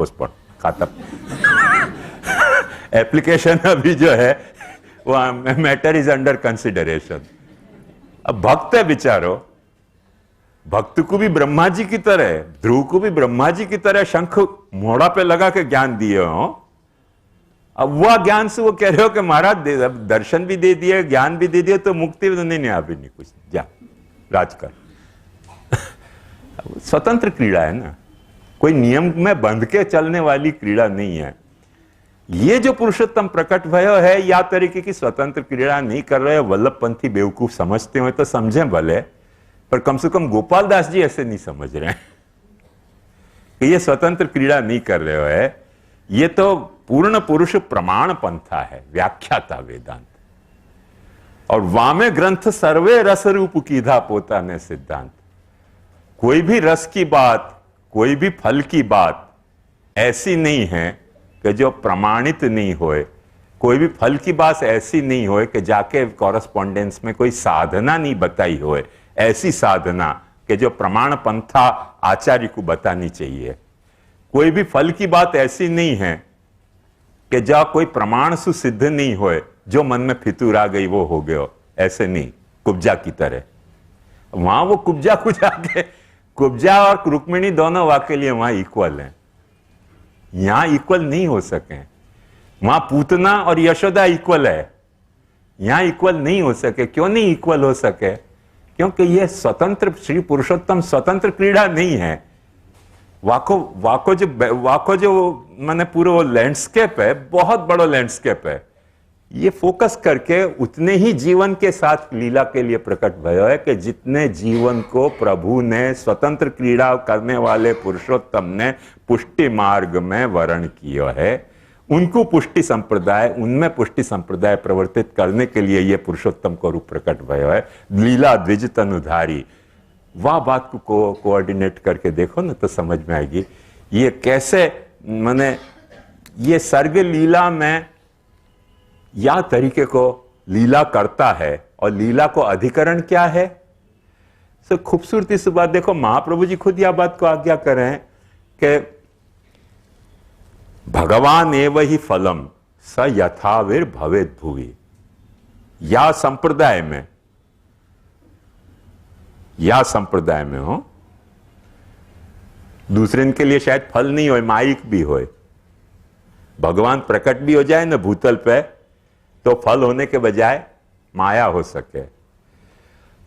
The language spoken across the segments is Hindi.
खाता एप्लीकेशन अभी जो है वो मैटर इज अंडर कंसिडरेशन। अब भक्त है बेचारो, भक्त को भी ब्रह्मा जी की तरह, ध्रुव को भी ब्रह्मा जी की तरह शंख मोड़ा पे लगा के ज्ञान दिए हो। अब वह ज्ञान से वो कह रहे हो कि महाराज दर्शन भी दे दिए, ज्ञान भी दे दिए, तो मुक्ति भी नहीं, अभी नहीं, कुछ जा राज कर। स्वतंत्र क्रीड़ा है ना, कोई नियम में बंध के चलने वाली क्रीड़ा नहीं है। ये जो पुरुषोत्तम प्रकट भयो है, या तरीके की स्वतंत्र क्रीड़ा नहीं कर रहे हो। वल्लभपंथी बेवकूफ समझते हो तो समझें भले, पर कम से कम गोपाल दास जी ऐसे नहीं समझ रहे हैं कि ये स्वतंत्र क्रीड़ा नहीं कर रहे हो है। ये तो पूर्ण पुरुष प्रमाण पंथा है, व्याख्याता वेदांत। और वामे ग्रंथ सर्वे रस रूप कीधा पोता ने सिद्धांत। कोई भी रस की बात, कोई भी फल की बात ऐसी नहीं है कि जो प्रमाणित नहीं होए। कोई भी फल की बात ऐसी नहीं होए कि जाके कॉरेस्पॉन्डेंस में कोई साधना नहीं बताई होए, ऐसी साधना कि जो प्रमाण पंथा आचार्य को बतानी चाहिए। कोई भी फल की बात ऐसी नहीं है कि जहां कोई प्रमाण से सिद्ध नहीं होए, जो मन में फितूर आ गई वो हो गयो, ऐसे नहीं। कुब्जा की तरह वहां वो कुब्जा को जाके, कुब्जा और रुक्मिणी दोनों वाक्य लिए वहां इक्वल हैं, यहां इक्वल नहीं हो सके। वहां पूतना और यशोदा इक्वल है, यहां इक्वल नहीं हो सके। क्यों नहीं इक्वल हो सके? क्योंकि यह स्वतंत्र, श्री पुरुषोत्तम स्वतंत्र क्रीड़ा नहीं है। वाको जो माने पूरा वो लैंडस्केप है, बहुत बड़ा लैंडस्केप है। ये फोकस करके उतने ही जीवन के साथ लीला के लिए प्रकट भयो है कि जितने जीवन को प्रभु ने स्वतंत्र क्रीड़ा करने वाले पुरुषोत्तम ने पुष्टि मार्ग में वर्ण किया है, उनको पुष्टि संप्रदाय, उनमें पुष्टि संप्रदाय प्रवर्तित करने के लिए ये पुरुषोत्तम को रूप प्रकट भयो है। लीला द्विज तनुधारी, वह बात को कोऑर्डिनेट करके देखो ना तो समझ में आएगी ये कैसे, माने ये सर्ग लीला में या तरीके को लीला करता है। और लीला को अधिकरण क्या है? सो खूबसूरती से बात देखो, महाप्रभु जी खुद यह बात को आज्ञा कर रहे हैं कि भगवान एव ही फलम स यथावीर भवेद भुवि। या संप्रदाय में हो, दूसरे के लिए शायद फल नहीं हो, माइक भी हो, भगवान प्रकट भी हो जाए ना भूतल पे, तो फल होने के बजाय माया हो सके,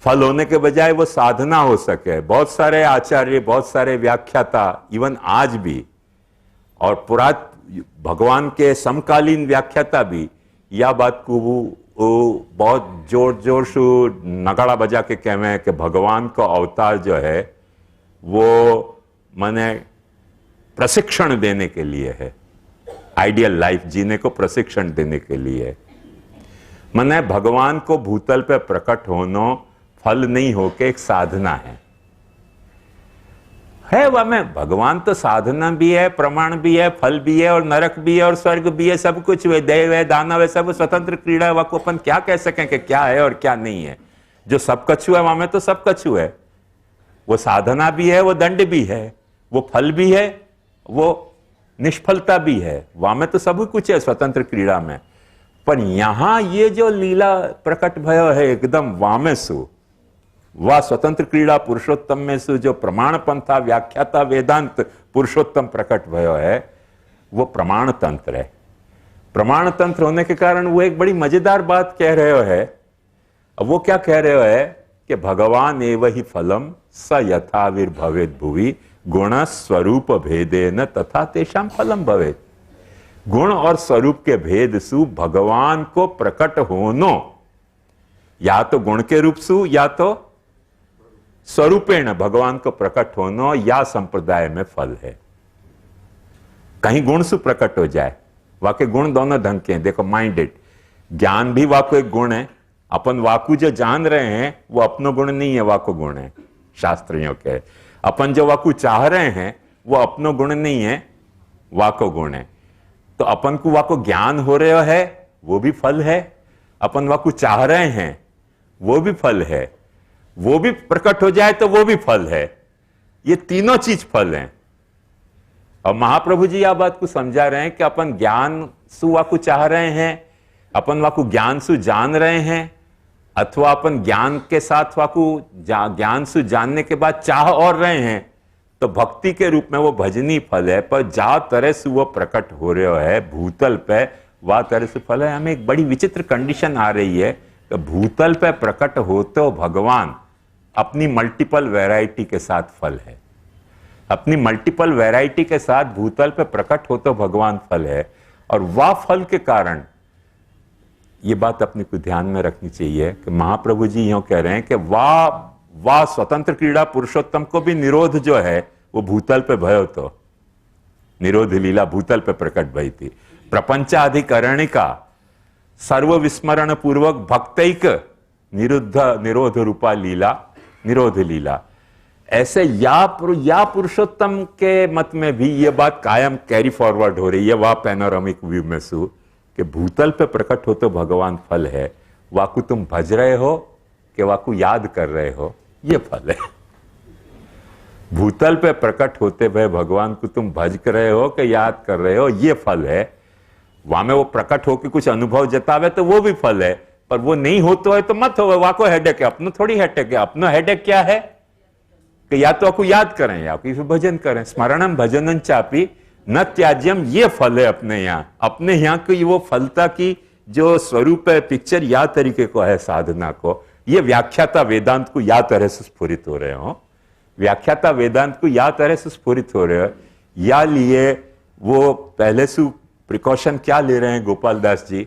फल होने के बजाय वो साधना हो सके। बहुत सारे आचार्य, बहुत सारे व्याख्याता, इवन आज भी, और भगवान के समकालीन व्याख्याता भी यह बात को वो बहुत जोर जोर से नगाड़ा बजा के कहवे कि भगवान का अवतार जो है वो माने प्रशिक्षण देने के लिए है, आइडियल लाइफ जीने को प्रशिक्षण देने के लिए। माने भगवान को भूतल पे प्रकट होना फल नहीं होके एक साधना है। वह में भगवान तो साधना भी है, प्रमाण भी है, फल भी है, और नरक भी है, और स्वर्ग भी है, सब कुछ है, देव है, दानव है, सब स्वतंत्र क्रीड़ा है। वह को अपन क्या कह सकें कि क्या है और क्या नहीं है? जो सब कछु है वहां में तो सब कछु है। वो साधना भी है, वो दंड भी है, वो फल भी है, वो निष्फलता भी है, वहां में तो सब कुछ है स्वतंत्र क्रीड़ा में। पर यहां ये जो लीला प्रकट भयो है एकदम वामे सु, वह स्वतंत्र क्रीड़ा पुरुषोत्तम में से जो प्रमाण पंथा व्याख्याता वेदांत पुरुषोत्तम प्रकट भयो है, वो प्रमाण तंत्र है। प्रमाण तंत्र होने के कारण वो एक बड़ी मजेदार बात कह रहे हो है। अब वो क्या कह रहे हो है कि भगवान एव ही फलम स यथावीर भवेद भुवि गुण स्वरूप भेदेन तथा तेषाम फलम भवेद। गुण और स्वरूप के भेद सु भगवान को प्रकट होनो, या तो गुण के रूप सु या तो स्वरूपेण भगवान को प्रकट होना, या संप्रदाय में फल है। कहीं गुण से प्रकट हो जाए, वाके गुण दोनों ढंग के हैं। देखो माइंडेड ज्ञान भी वाको एक गुण है। अपन वाकु जो जान रहे हैं वो अपनो गुण नहीं है, वाको गुण है शास्त्रियों के। अपन जो वाकु चाह रहे हैं वो अपनो गुण नहीं है, वाको गुण है। तो अपन को वाको ज्ञान हो रहे है वो भी फल है, अपन वाकु चाह रहे हैं वो भी फल है, वो भी प्रकट हो जाए तो वो भी फल है। ये तीनों चीज फल हैं। और महाप्रभु जी आ बात को समझा रहे हैं कि अपन ज्ञान सु वाकु चाह रहे हैं, अपन वाकु ज्ञान सु जान रहे हैं, अथवा अपन ज्ञान के साथ वाकु ज्ञान सु जानने के बाद चाह और रहे हैं, तो भक्ति के रूप में वो भजनी फल है। पर जा तरह से वो प्रकट हो रहे है भूतल पे, वह तरह से फल है। हमें एक बड़ी विचित्र कंडीशन आ रही है कि भूतल पे प्रकट होते हो भगवान अपनी मल्टीपल वैरायटी के साथ फल है, अपनी मल्टीपल वैरायटी के साथ भूतल पे प्रकट होते हो भगवान फल है। और वह फल के कारण ये बात अपने को ध्यान में रखनी चाहिए कि महाप्रभु जी यूं कह रहे हैं कि वाह स्वतंत्र क्रीड़ा पुरुषोत्तम को भी निरोध जो है वो भूतल पे भयो, तो निरोध लीला भूतल पे प्रकट भई थी। प्रपंचाधिकरणिका सर्व विस्मरण पूर्वक भक्तैक निरोध रूपा लीला, निरोध लीला। ऐसे या पुरुषोत्तम के मत में भी ये बात कायम कैरी फॉरवर्ड हो रही है वह पैनोरामिक व्यू में सु कि भूतल पे प्रकट हो तो भगवान फल है, वाकु तुम भज रहे हो कि वाकु याद कर रहे हो, ये फल है। भूतल पे प्रकट होते हुए भगवान को तुम भज कर रहे हो कि याद कर रहे हो, ये फल है। वहां में वो प्रकट होकर कुछ अनुभव जतावे तो वो भी फल है, पर वो नहीं होता है तो मत हो, वाको हेडेक है, अपनो थोड़ी हेडेक है। अपनो हेडेक क्या है कि या तो आपको याद करें या फिर भजन करें। स्मरणम भजनम चापी न त्याज्यम, ये फल है अपने यहाँ की वो फलता की जो स्वरूप है, पिक्चर या तरीके को है साधना को। ये व्याख्याता वेदांत को या तरह से स्फुरित हो रहे हो, व्याख्याता वेदांत को या तरह से स्फुरित हो रहे हो। या लिए वो पहले से प्रिकॉशन क्या ले रहे हैं गोपाल दास जी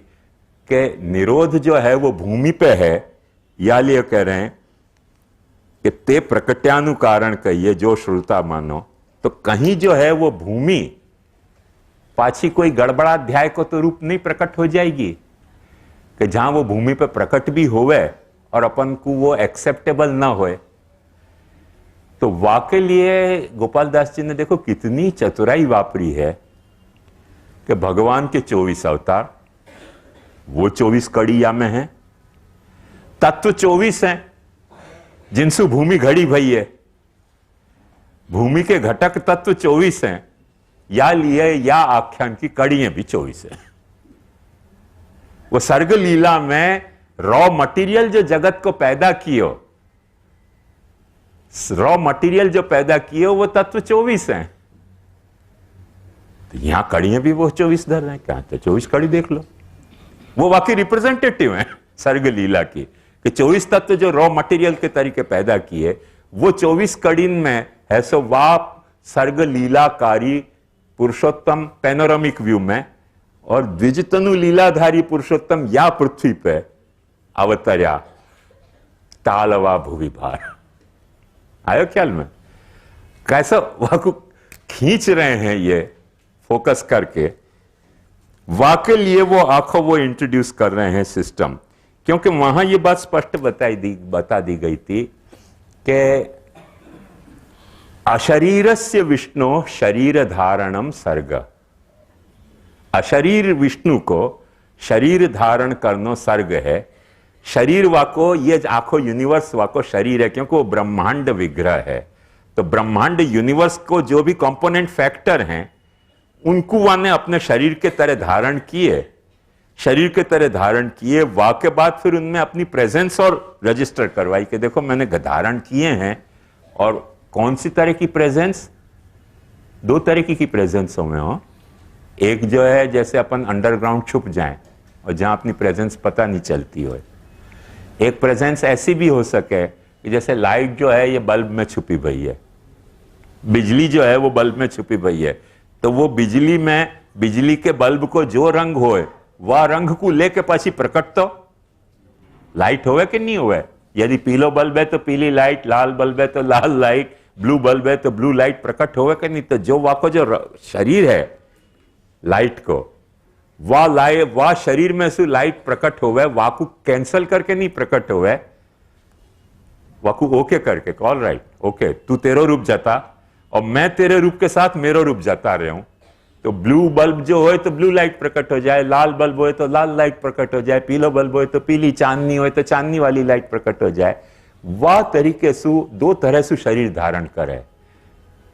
के निरोध जो है वो भूमि पे है, या लिए कह रहे हैं कि ते प्रकट्यानु कारण कहिए जो श्रुता मानो। तो कहीं जो है वो भूमि पाछी कोई गड़बड़ाध्याय को तो रूप नहीं प्रकट हो जाएगी कि जहां वो भूमि पे प्रकट भी होवे और अपन को वो एक्सेप्टेबल ना होए। तो वाके लिए गोपाल दास जी ने देखो कितनी चतुराई वापरी है कि भगवान के 24 अवतार, वो 24 कड़िया में है, तत्व 24 हैं जिनसे भूमि घड़ी भई है। भूमि के घटक तत्व 24 हैं, या लिए या आख्यान की कड़ियां भी 24 हैं। वो सर्ग लीला में रॉ मटेरियल जो जगत को पैदा कियो, रॉ मटेरियल जो पैदा किए वो तत्व 24 हैं। तो यहां कड़ियां भी वो 24 धर रहे हैं, क्या तो 24 कड़ी देख लो, वो वाकई रिप्रेजेंटेटिव है सर्ग लीला की कि 24 तत्व जो रॉ मटेरियल के तरीके पैदा किए वो 24 कड़ी में है। सो वाह सर्ग लीलाकारी पुरुषोत्तम पैनोरामिक व्यू में, और द्विजतनु लीलाधारी पुरुषोत्तम या पृथ्वी पे अवतर्या तालवा भुवि भार। आयो ख्याल में कैसा वह को खींच रहे हैं ये फोकस करके। वाके लिए वो आंखों वो इंट्रोड्यूस कर रहे हैं सिस्टम, क्योंकि वहां ये बात स्पष्ट बता दी गई थी कि अशरीरस्य विष्णु शरीर धारणम सर्ग। अशरीर विष्णु को शरीर धारण करनो सर्ग है। शरीर वाको ये आखो यूनिवर्स वाको शरीर है, क्योंकि वो ब्रह्मांड विग्रह है। तो ब्रह्मांड यूनिवर्स को जो भी कंपोनेंट फैक्टर हैं उनको वाने अपने शरीर के तरह धारण किए, शरीर के तरह धारण किए। वाह के बाद फिर उनमें अपनी प्रेजेंस और रजिस्टर करवाई कि देखो मैंने धारण किए हैं। और कौन सी तरह की प्रेजेंस? दो तरीके की प्रेजेंस में हो। एक जो है जैसे अपन अंडरग्राउंड छुप जाएं और जहां अपनी प्रेजेंस पता नहीं चलती हो। एक प्रेजेंस ऐसी भी हो सके कि जैसे लाइट जो है ये बल्ब में छुपी हुई है, बिजली जो है वो बल्ब में छुपी हुई है। तो वो बिजली में, बिजली के बल्ब को जो रंग होए वह रंग को लेके पाछी प्रकट तो लाइट होवे कि नहीं होवे। यदि पीलो बल्ब है तो पीली लाइट, लाल बल्ब है तो लाल लाइट, ब्लू बल्ब है तो ब्लू लाइट प्रकट होवे कि नहीं। तो जो वाको जो शरीर है लाइट को, वाह शरीर में से लाइट प्रकट होवे, वाकू कैंसल करके नहीं प्रकट होवे, वाकू ओके करके ऑल राइट ओके तू तेरो रूप जाता और मैं तेरे रूप के साथ मेरो रूप जाता रहे हूं। तो ब्लू बल्ब जो हो तो ब्लू लाइट प्रकट हो जाए, लाल बल्ब हो तो लाल लाइट प्रकट हो जाए, पीलो बल्ब हो तो पीली, चांदनी हो तो चांदनी वाली लाइट प्रकट हो जाए। वह तरीके से दो तरह से शरीर धारण करे।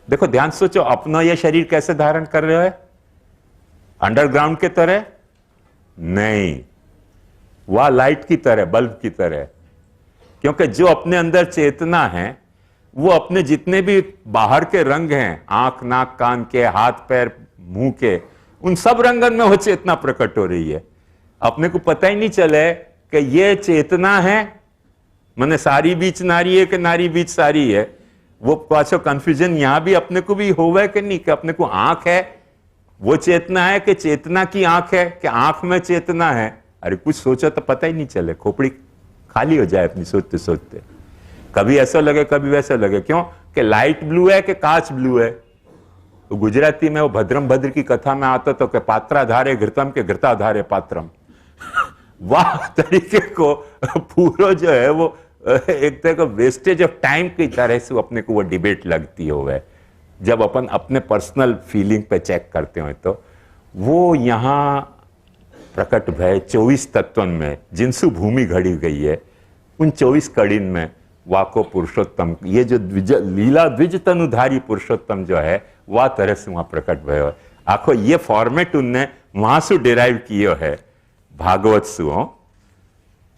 देखो ध्यान से सोचो, अपना ये शरीर कैसे धारण कर रहे हो? अंडरग्राउंड की तरह नहीं, वह लाइट की तरह, बल्ब की तरह। क्योंकि जो अपने अंदर चेतना है वो अपने जितने भी बाहर के रंग हैं, आंख नाक कान के, हाथ पैर मुंह के, उन सब रंगन में वो चेतना प्रकट हो रही है। अपने को पता ही नहीं चले कि ये चेतना है, माने सारी बीच नारी है कि नारी बीच सारी है। वो पाछो कंफ्यूजन यहां भी अपने को भी होवे कि नहीं, कि अपने को आंख है वो चेतना है कि चेतना की आंख है, कि आंख में चेतना है। अरे कुछ सोचो तो पता ही नहीं चले, खोपड़ी खाली हो जाए अपनी सोचते सोचते। कभी ऐसा लगे कभी वैसा लगे, क्यों कि लाइट ब्लू है कि कांच ब्लू है। तो गुजराती में वो भद्रम भद्र की कथा में आता तो कि पात्रा धारे घृतम के घृता धारे पात्रम। वाह तरीके को पूरा जो है वो एक तरह का वेस्टेज ऑफ टाइम की तरह से अपने को वो डिबेट लगती हो है। जब अपन अपने पर्सनल फीलिंग पे चेक करते हो तो वो यहां प्रकट भय 24 तत्वन में जिनसु भूमि घड़ी गई है, उन 24 कड़ीन में वाको पुरुषोत्तम, ये जो लीला द्विज तनुधारी पुरुषोत्तम जो है वह तरह से वहां प्रकट भयो है। आखो ये फॉर्मेट उनने वहां से डिराइव किया है भागवत सुओ।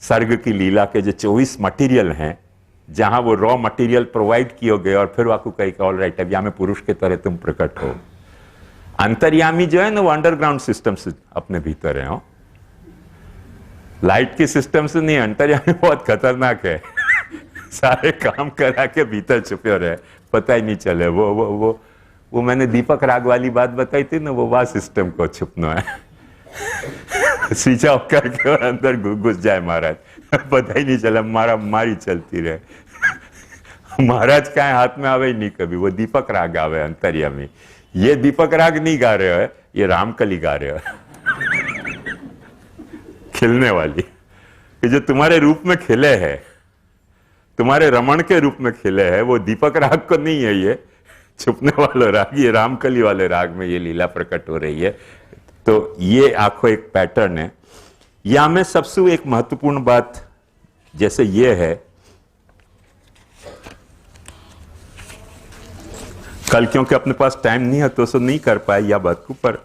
सर्ग की लीला के जो 24 मटेरियल हैं, जहां वो रॉ मटेरियल प्रोवाइड किए गए और फिर वाकू कही ऑल राइट अब में पुरुष के तरह तुम प्रकट हो। अंतर्यामी जो है ना वो अंडरग्राउंड सिस्टम से अपने भीतर है, लाइट के सिस्टम से नहीं। अंतर्यामी बहुत खतरनाक है सारे काम करा के भीतर छुपे रहे, पता ही नहीं चले। वो मैंने दीपक राग वाली बात बताई थी ना, वो वाह सिस्टम को छुपना है स्विच ऑफ करके और अंदर घुस जाए महाराज, पता ही नहीं चला, मारी चलती रहे महाराज का हाथ में आवे ही नहीं कभी। वो दीपक राग आवे अंतर्यामी। ये दीपक राग नहीं गा रहे हो, ये रामकली गा रहे हो खिलने वाली, कि जो तुम्हारे रूप में खिले है, तुम्हारे रमण के रूप में खिले है, वो दीपक राग को नहीं है, ये छुपने वाला राग, ये रामकली वाले राग में ये लीला प्रकट हो रही है। तो ये आंखों एक पैटर्न है। यहां में सबसे एक महत्वपूर्ण बात जैसे ये है, कल क्योंकि अपने पास टाइम नहीं है तो नहीं कर पाए यह बात को, पर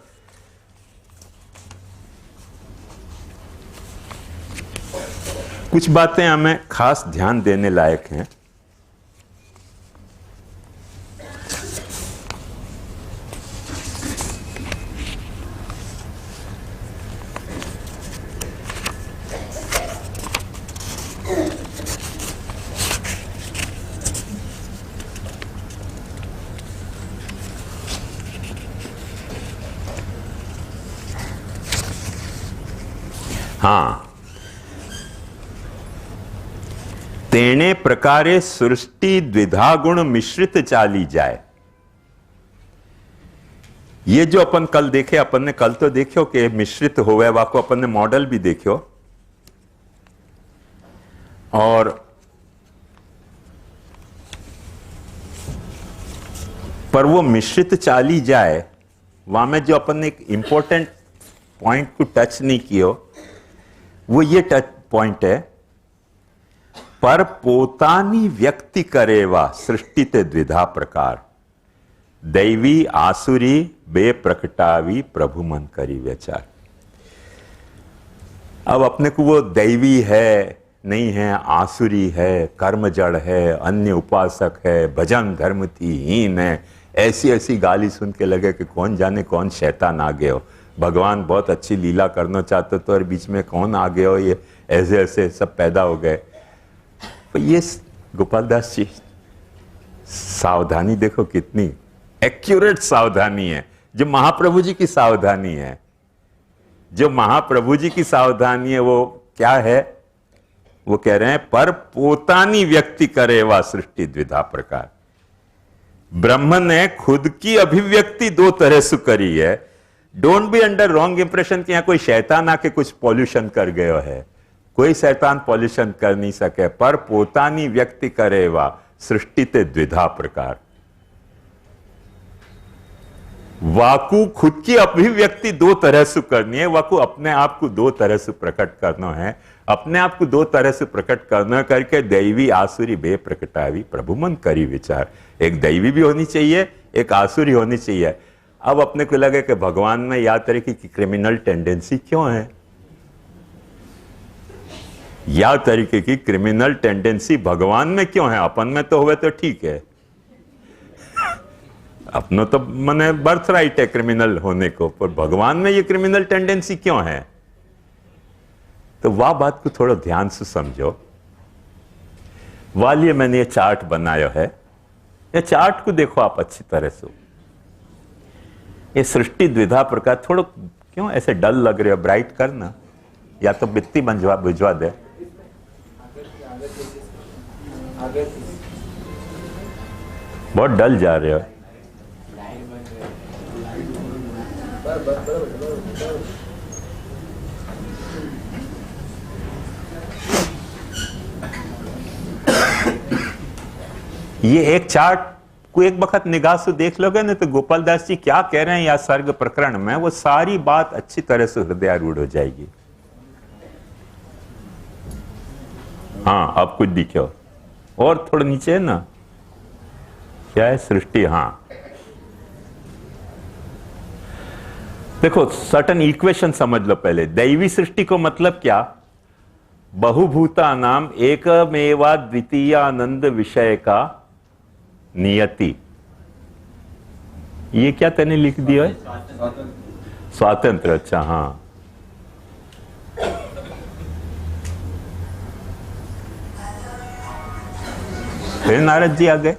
कुछ बातें हमें खास ध्यान देने लायक हैं। हाँ, तेने प्रकारे सृष्टि द्विधा गुण मिश्रित चाली जाए। ये जो अपन कल देखे, अपन ने कल तो देखो कि मिश्रित होवे, वाको अपन ने मॉडल भी देखो, और पर वो मिश्रित चाली जाए, वहां में जो अपन ने एक इंपॉर्टेंट पॉइंट को टच नहीं किया, वो ये टच पॉइंट है, पर पोतानी व्यक्ति करेवा सृष्टि ते द्विधा प्रकार, दैवी आसुरी बे प्रकटावी प्रभु मन करी विचार। अब अपने को वो दैवी है नहीं है, आसुरी है, कर्म जड़ है, अन्य उपासक है, भजन धर्म थी हीन है, ऐसी ऐसी गाली सुन के लगे कि कौन जाने कौन शैतान आ गए हो, भगवान बहुत अच्छी लीला करना चाहते तो और बीच में कौन आ गए हो, ये ऐसे ऐसे सब पैदा हो गए। तो ये गोपाल दास जी सावधानी देखो कितनी एक्यूरेट सावधानी है, जो महाप्रभु जी की सावधानी है। जो महाप्रभु जी की सावधानी है वो क्या है, वो कह रहे हैं पर पोतानी व्यक्ति करे वा सृष्टि द्विधा प्रकार। ब्रह्म ने खुद की अभिव्यक्ति दो तरह से करी है। Don't be under wrong impression कि यहां कोई शैतान आके कुछ पॉल्यूशन कर गयो है, कोई शैतान पॉल्यूशन कर नहीं सके। पर पोतानी व्यक्ति करे वा सृष्टि ते द्विधा प्रकार, वाकु खुद की अभिव्यक्ति दो तरह से करनी है, वाकु अपने आप को दो तरह से प्रकट करना है, अपने आप को दो तरह से प्रकट करना करके दैवी आसुरी बे प्रकटावी प्रभु मन करी विचार। एक दैवी भी होनी चाहिए, एक आसुरी होनी चाहिए। अब अपने को लगे कि भगवान में या तरीके की क्रिमिनल टेंडेंसी क्यों है, या तरीके की क्रिमिनल टेंडेंसी भगवान में क्यों है? अपन में तो हुए तो ठीक है, अपनो तो मने बर्थ राइट है क्रिमिनल होने को, पर भगवान में ये क्रिमिनल टेंडेंसी क्यों है? तो वह बात को थोड़ा ध्यान से समझो। वालिए मैंने ये चार्ट बनाया है, ये चार्ट को देखो आप अच्छी तरह से। ये सृष्टि द्विधा प्रकार, थोड़ा क्यों ऐसे डल लग रहे हो? ब्राइट करना, या तो बित्ती बुझवा दे। बहुत डल जा रहे हो। ये एक चार्ट को एक वक्त निगाह से देख लोगे ना, तो गोपाल दास जी क्या कह रहे हैं या सर्ग प्रकरण में, वो सारी बात अच्छी तरह से हृदयारूढ़ हो जाएगी। हाँ, अब कुछ दिखो और थोड़ा नीचे है ना, क्या है? सृष्टि। हाँ देखो, सर्टन इक्वेशन समझ लो पहले। दैवी सृष्टि को मतलब क्या? बहुभूता नाम एकमेवा द्वितीयानंद विषय का नियति। ये क्या तने लिख दिया है? स्वातंत्र। अच्छा, हाँ। फिर नारद जी आ गए।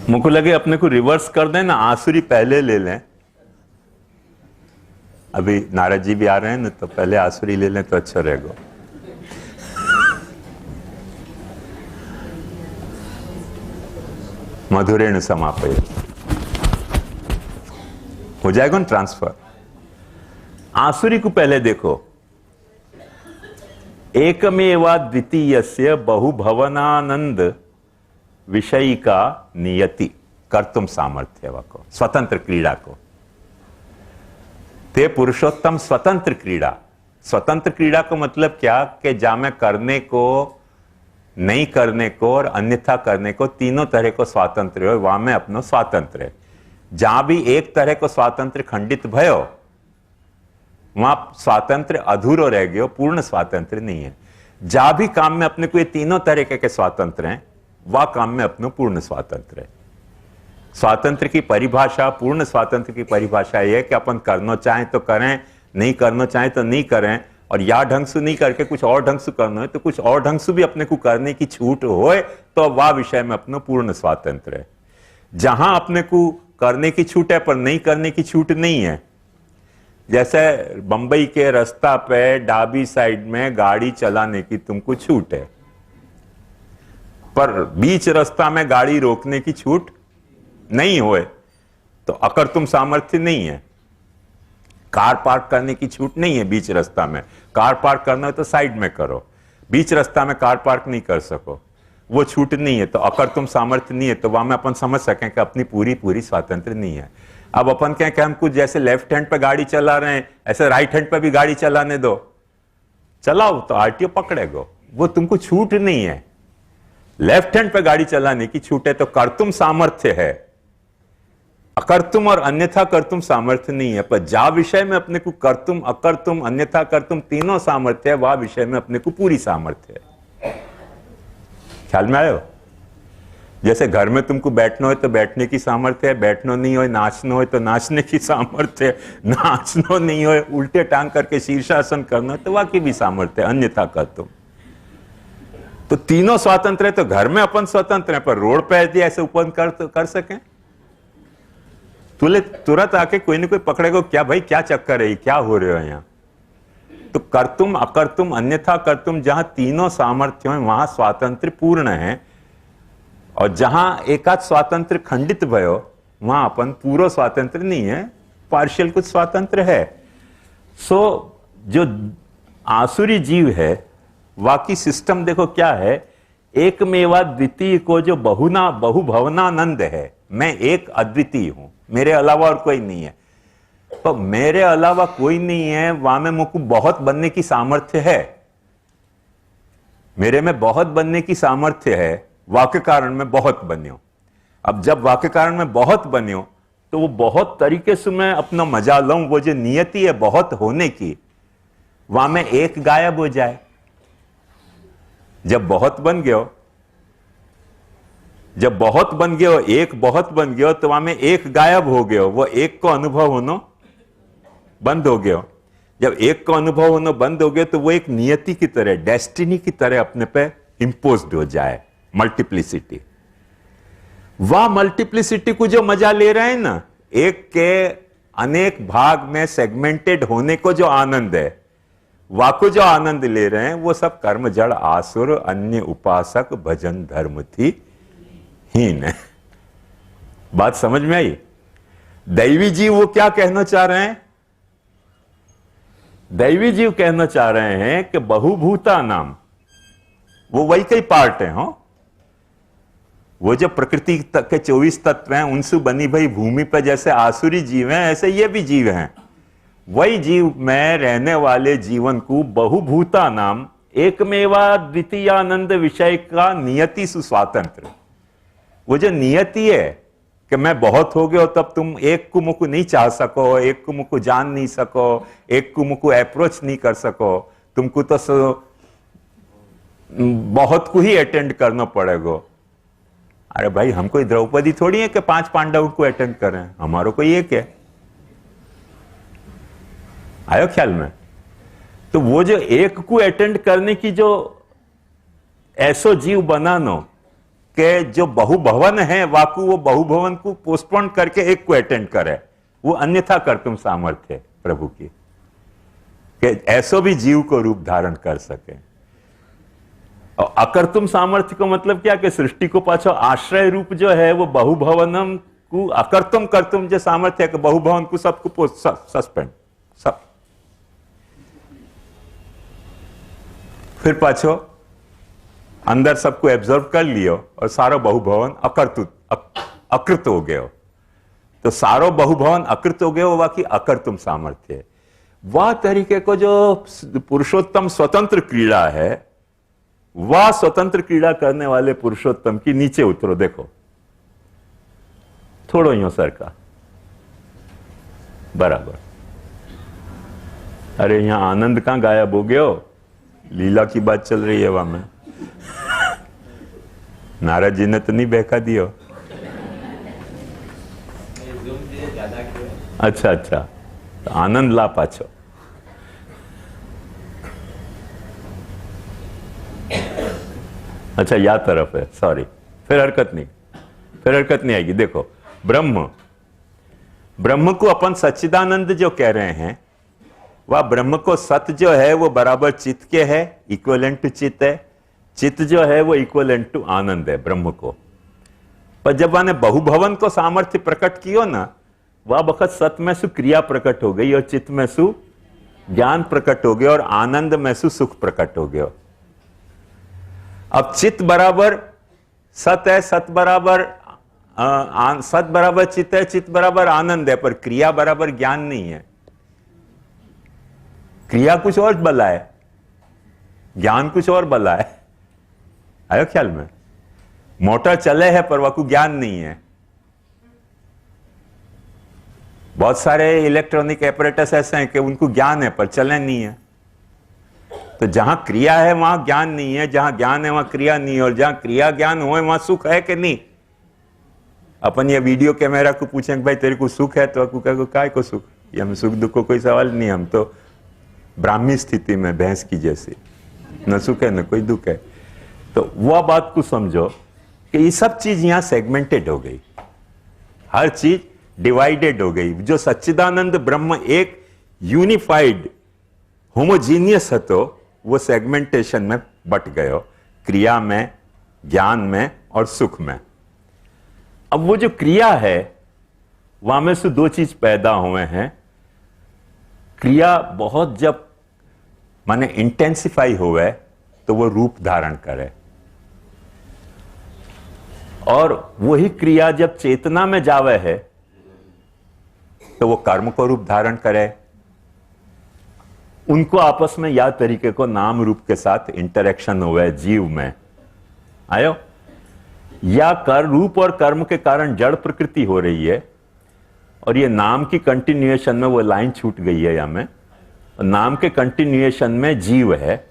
मुझको लगे अपने को रिवर्स कर दें ना, आसुरी पहले ले लें। अभी नारद जी भी आ रहे हैं ना, तो पहले आसुरी ले लें तो अच्छा रहेगा। मधुरेण समापय हो जाएगा ना ट्रांसफर। आसुरी को पहले देखो। एकमेवा द्वितीयस्य बहुभवनानंद विषयी का नियति, कर्तुम सामर्थ्य को, स्वतंत्र क्रीड़ा को। ते पुरुषोत्तम स्वतंत्र क्रीड़ा। स्वतंत्र क्रीड़ा को मतलब क्या? कि जामे करने को, नहीं करने को और अन्यथा करने को, तीनों तरह को स्वातंत्र हो, वहां में अपनो स्वातंत्र है। जहां भी एक तरह को स्वातंत्र खंडित भयो, वहां स्वातंत्र अधूरो रह गयो, पूर्ण स्वातंत्र नहीं है। जहां भी काम में अपने को ये तीनों तरीके के स्वातंत्र हैं, वह काम में अपनो पूर्ण स्वातंत्र है। स्वातंत्र की परिभाषा, पूर्ण स्वातंत्र की परिभाषा यह है कि अपन करना चाहें तो करें, नहीं करना चाहें तो नहीं करें, और या ढंग से नहीं करके कुछ और ढंग से करना है तो कुछ और ढंग से भी अपने को करने की छूट होए, तो वह विषय में अपना पूर्ण स्वातंत्र है। जहां अपने को करने की छूट है पर नहीं करने की छूट नहीं है, जैसे बंबई के रास्ता पे डाबी साइड में गाड़ी चलाने की तुमको छूट है, पर बीच रास्ता में गाड़ी रोकने की छूट नहीं होए तो अकर तुम सामर्थ्य नहीं है। कार पार्क करने की छूट नहीं है बीच रास्ता में। कार पार्क करना है तो साइड में करो, बीच रास्ता में कार पार्क नहीं कर सको, वो छूट नहीं है, तो अगर तुम सामर्थ्य नहीं है, तो वहां में अपन समझ सकें कि अपनी पूरी स्वातंत्र नहीं है। अब अपन कहें कि हम कुछ जैसे लेफ्ट हैंड पे गाड़ी चला रहे हैं, ऐसे राइट हैंड पे भी गाड़ी चलाने दो, चलाओ, तो आरटीओ पकड़ेगा, वो तुमको छूट नहीं है। लेफ्ट हैंड पे गाड़ी चलाने की छूट है तो कर्तुम सामर्थ्य है, अकर्तुम और अन्यथा कर्तुम सामर्थ्य नहीं है। पर जा विषय में अपने को कर्तुम, अकर्तुम, अन्यथा कर्तुम तीनों सामर्थ्य है, वह विषय में अपने को पूरी सामर्थ्य है। ख्याल में आयो? जैसे घर में तुमको बैठना हो तो बैठने की सामर्थ्य है, बैठना नहीं हो, नाचना हो तो नाचने की सामर्थ्य है, नाचना नहीं हो उल्टे टांग करके शीर्षासन करना है तो वह की भी सामर्थ्य है, अन्यथा कर्तुम। तो तीनों स्वतंत्र है, तो घर में अपन स्वतंत्र है, पर रोड पे यदि ऐसे उपन कर सकें, तुरंत आके कोई ना कोई पकड़ेगा, क्या भाई क्या चक्कर है, क्या हो रहे हो यहाँ। तो कर्तुम, अकर्तुम, अन्यथा कर्तुम, जहां तीनों सामर्थ्य हैं वहां स्वातंत्र पूर्ण है, और जहां एकाध स्वातंत्र खंडित भयो वहां अपन पूरा स्वातंत्र नहीं है, पार्शियल कुछ स्वातंत्र है। जो आसुरी जीव है, वाकी सिस्टम देखो क्या है एकमेवा द्वितीय को जो बहुभवनानंद है, मैं एक अद्वितीय हूं, मेरे अलावा और कोई नहीं है। तो मेरे अलावा कोई नहीं है, वहां में मुझको बहुत बनने की सामर्थ्य है, मेरे में बहुत बनने की सामर्थ्य है, वाक्य कारण में बहुत बन्यो। अब जब वाक्य कारण में बहुत बन्यो तो वो बहुत तरीके से मैं अपना मजा लूं, वो जो नियति है बहुत होने की, वहां में एक गायब हो जाए। जब बहुत बन गयो, जब बहुत बन गयो, एक बहुत बन गयो, तो वहां में एक गायब हो गयो, वो एक को अनुभव होना बंद हो गयो। जब एक को अनुभव होना बंद हो गया तो वो एक नियति की तरह, डेस्टिनी की तरह अपने पे इंपोज्ड हो जाए, मल्टीप्लिसिटी। वह मल्टीप्लिसिटी को जो मजा ले रहे हैं ना, एक के अनेक भाग में सेगमेंटेड होने को जो आनंद है, वाको जो आनंद ले रहे हैं, वो सब कर्म जड़ आसुर अन्य उपासक भजन धर्म थी हीन है। बात समझ में आई? दैवी जीव वो क्या कहना चाह रहे हैं? दैवी जीव कहना चाह रहे हैं कि बहुभूता नाम, वो वही कई पार्ट है। हो वो जो प्रकृति के 24 तत्व हैं, उनसे बनी भाई भूमि पर जैसे आसुरी जीव हैं, ऐसे ये भी जीव हैं। वही जीव में रहने वाले जीवन को बहुभूता नाम एकमेवा द्वितीयानंद विषय का नियति सुस्वातंत्र। वो जो नियति है कि मैं बहुत हो गया, तब तुम एक को मुझको नहीं चाह सको, एक को मुझको जान नहीं सको, एक को मुझको अप्रोच नहीं कर सको, तुमको तो बहुत को ही अटेंड करना पड़ेगा। अरे भाई, हम कोई द्रौपदी थोड़ी है कि 5 पांडव को अटेंड करें, हमारो कोई एक है। आयो ख्याल में? तो वो जो एक को अटेंड करने की जो ऐसो जीव बनानो के जो बहुभवन है, वाकु वो बहुभवन को पोस्टपोन करके एक को अटेंड करे, वो अन्यथा कर तुम सामर्थ्य प्रभु की, कि ऐसो भी जीव को रूप धारण कर सके। और अकर्तुम सामर्थ्य को मतलब क्या, कि सृष्टि को पाछो आश्रय रूप जो है वो बहुभवनम को अकर्तुम करतुम जो सामर्थ्य है कि बहुभवन को सबको सस्पेंड सब, फिर पाछो अंदर सबको एब्जॉर्व कर लियो और सारो बहुभवन अकृत हो गयो। तो सारो बहुभवन अकृत हो गयो, बाकी अकर्तुम सामर्थ्य है। वह तरीके को जो पुरुषोत्तम स्वतंत्र क्रीड़ा है, वह स्वतंत्र क्रीड़ा करने वाले पुरुषोत्तम की नीचे उतरो, देखो थोड़ो यो सर का बराबर। अरे यहां आनंद कहां गायब हो गयो? लीला की बात चल रही है वहां में। नारद जी ने तो नहीं बहका दियो? अच्छा अच्छा, तो आनंद ला पाछो। अच्छा, या तरफ है, सॉरी, फिर हरकत नहीं आएगी। देखो, ब्रह्म को अपन सच्चिदानंद जो कह रहे हैं, वह ब्रह्म को सत्य जो है वो बराबर चित्त के है, इक्वलेंट टू चित्त है। चित्त जो है वो इक्वलेंट टू आनंद है ब्रह्म को। पर जब मैंने बहुभवन को सामर्थ्य प्रकट किया ना, वह वक्त सत्य में सु क्रिया प्रकट हो गई और चित्त में सु ज्ञान प्रकट हो गया और आनंद में सु सुख प्रकट हो गया। अब चित्त बराबर सत है, सत बराबर चित्त है, चित्त बराबर आनंद है, पर क्रिया बराबर ज्ञान नहीं है। क्रिया कुछ और बला है, ज्ञान कुछ और बला है। आयो ख्याल में? मोटर चले है पर वह को ज्ञान नहीं है। बहुत सारे इलेक्ट्रॉनिक एपरेटस ऐसे हैं कि उनको ज्ञान है पर चले नहीं है। तो जहां क्रिया है वहां ज्ञान नहीं है, जहां ज्ञान है वहां क्रिया नहीं है, और जहां क्रिया ज्ञान हो वहां सुख है कि नहीं? अपन ये वीडियो कैमरा को पूछें भाई तेरे को सुख है, तो काय को सुख? ये हम सुख दुख को कोई सवाल नहीं, हम तो ब्राह्मी स्थिति में भैंस की जैसे, न सुख है न कोई दुख है। तो वह बात को समझो कि ये सब चीज यहां सेगमेंटेड हो गई, हर चीज डिवाइडेड हो गई। जो सच्चिदानंद ब्रह्म एक यूनिफाइड होमोजीनियस हतो, वो सेगमेंटेशन में बट गयो, क्रिया में, ज्ञान में और सुख में। अब वो जो क्रिया है वहां में से दो चीज पैदा हुए हैं। क्रिया बहुत जब माने इंटेंसिफाई होवे तो वो रूप धारण करे। और वही क्रिया जब चेतना में जावे है तो वो कर्म को रूप धारण करे। उनको आपस में या तरीके को नाम रूप के साथ इंटरेक्शन हुए जीव में आयो, या कर रूप और कर्म के कारण जड़ प्रकृति हो रही है, और ये नाम की कंटिन्यूएशन में वो लाइन छूट गई है यहां में, नाम के कंटिन्यूएशन में जीव है।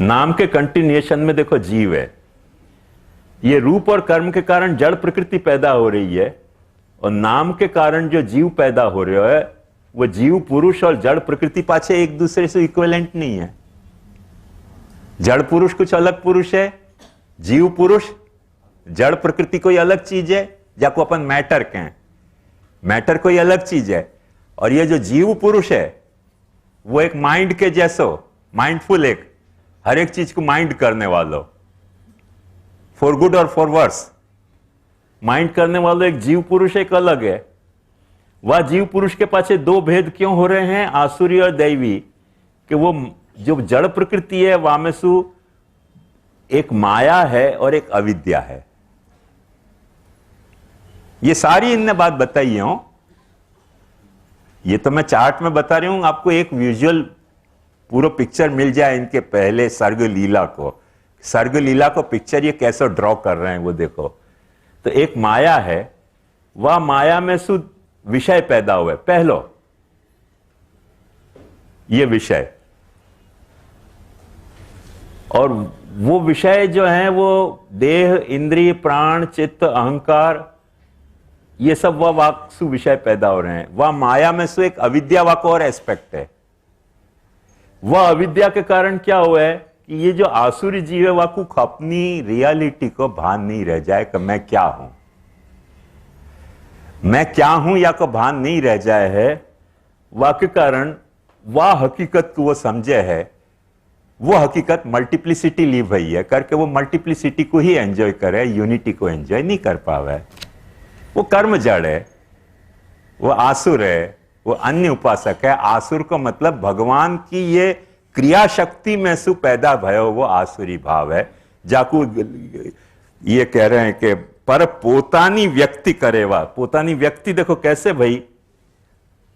नाम के कंटिन्यूएशन में देखो जीव है। ये रूप और कर्म के कारण जड़ प्रकृति पैदा हो रही है, और नाम के कारण जो जीव पैदा हो रहा है वो जीव पुरुष और जड़ प्रकृति पाछे एक दूसरे से इक्विवेलेंट नहीं है। जड़ पुरुष कुछ अलग पुरुष है, जीव पुरुष, जड़ प्रकृति कोई अलग चीज है, जाको अपन मैटर कहें, मैटर कोई अलग चीज है। और ये जो जीव पुरुष है वो एक माइंड के जैसो, माइंडफुल, एक हर एक चीज को माइंड करने वालों, फॉर गुड और फॉर वर्स माइंड करने वालों एक जीव पुरुष एक अलग है। वह जीव पुरुष के पाछे दो भेद क्यों हो रहे हैं, आसुरी और दैवी, कि वो जो जड़ प्रकृति है वामेसु एक माया है और एक अविद्या है। ये सारी इनने बात बताई हो, ये तो मैं चार्ट में बता रही हूं आपको, एक विजुअल पूरा पिक्चर मिल जाए इनके पहले सर्ग लीला को। सर्ग लीला को पिक्चर ये कैसे ड्रॉ कर रहे हैं वो देखो। तो एक माया है, वह माया में शुद्ध विषय पैदा हुए, पहलो ये विषय, और वो विषय जो है वो देह, इंद्रिय, प्राण, चित्त, अहंकार, ये सब वह वाक्सु विषय पैदा हो रहे हैं। वह माया में से एक अविद्या वाक और एस्पेक्ट है। वह अविद्या के कारण क्या हुआ है कि ये जो आसुरी जीव है वाकु अपनी रियलिटी को भान नहीं रह जाए कि मैं क्या हूं, मैं क्या हूं या को भान नहीं रह जाए है, वह के कारण वह हकीकत को वो समझे है, वो हकीकत मल्टीप्लिसिटी ली हुई है करके वो मल्टीप्लिसिटी को ही एंजॉय करे, यूनिटी को एंजॉय नहीं कर पावे। वो कर्म जड़ है, वो आसुर है, वो अन्य उपासक है। आसुर को मतलब भगवान की ये क्रिया शक्ति में सु पैदा भयो वो आसुरी भाव है। जाकू ये कह रहे हैं कि पर पोतानी व्यक्ति करेवा, पोतानी व्यक्ति देखो कैसे भाई,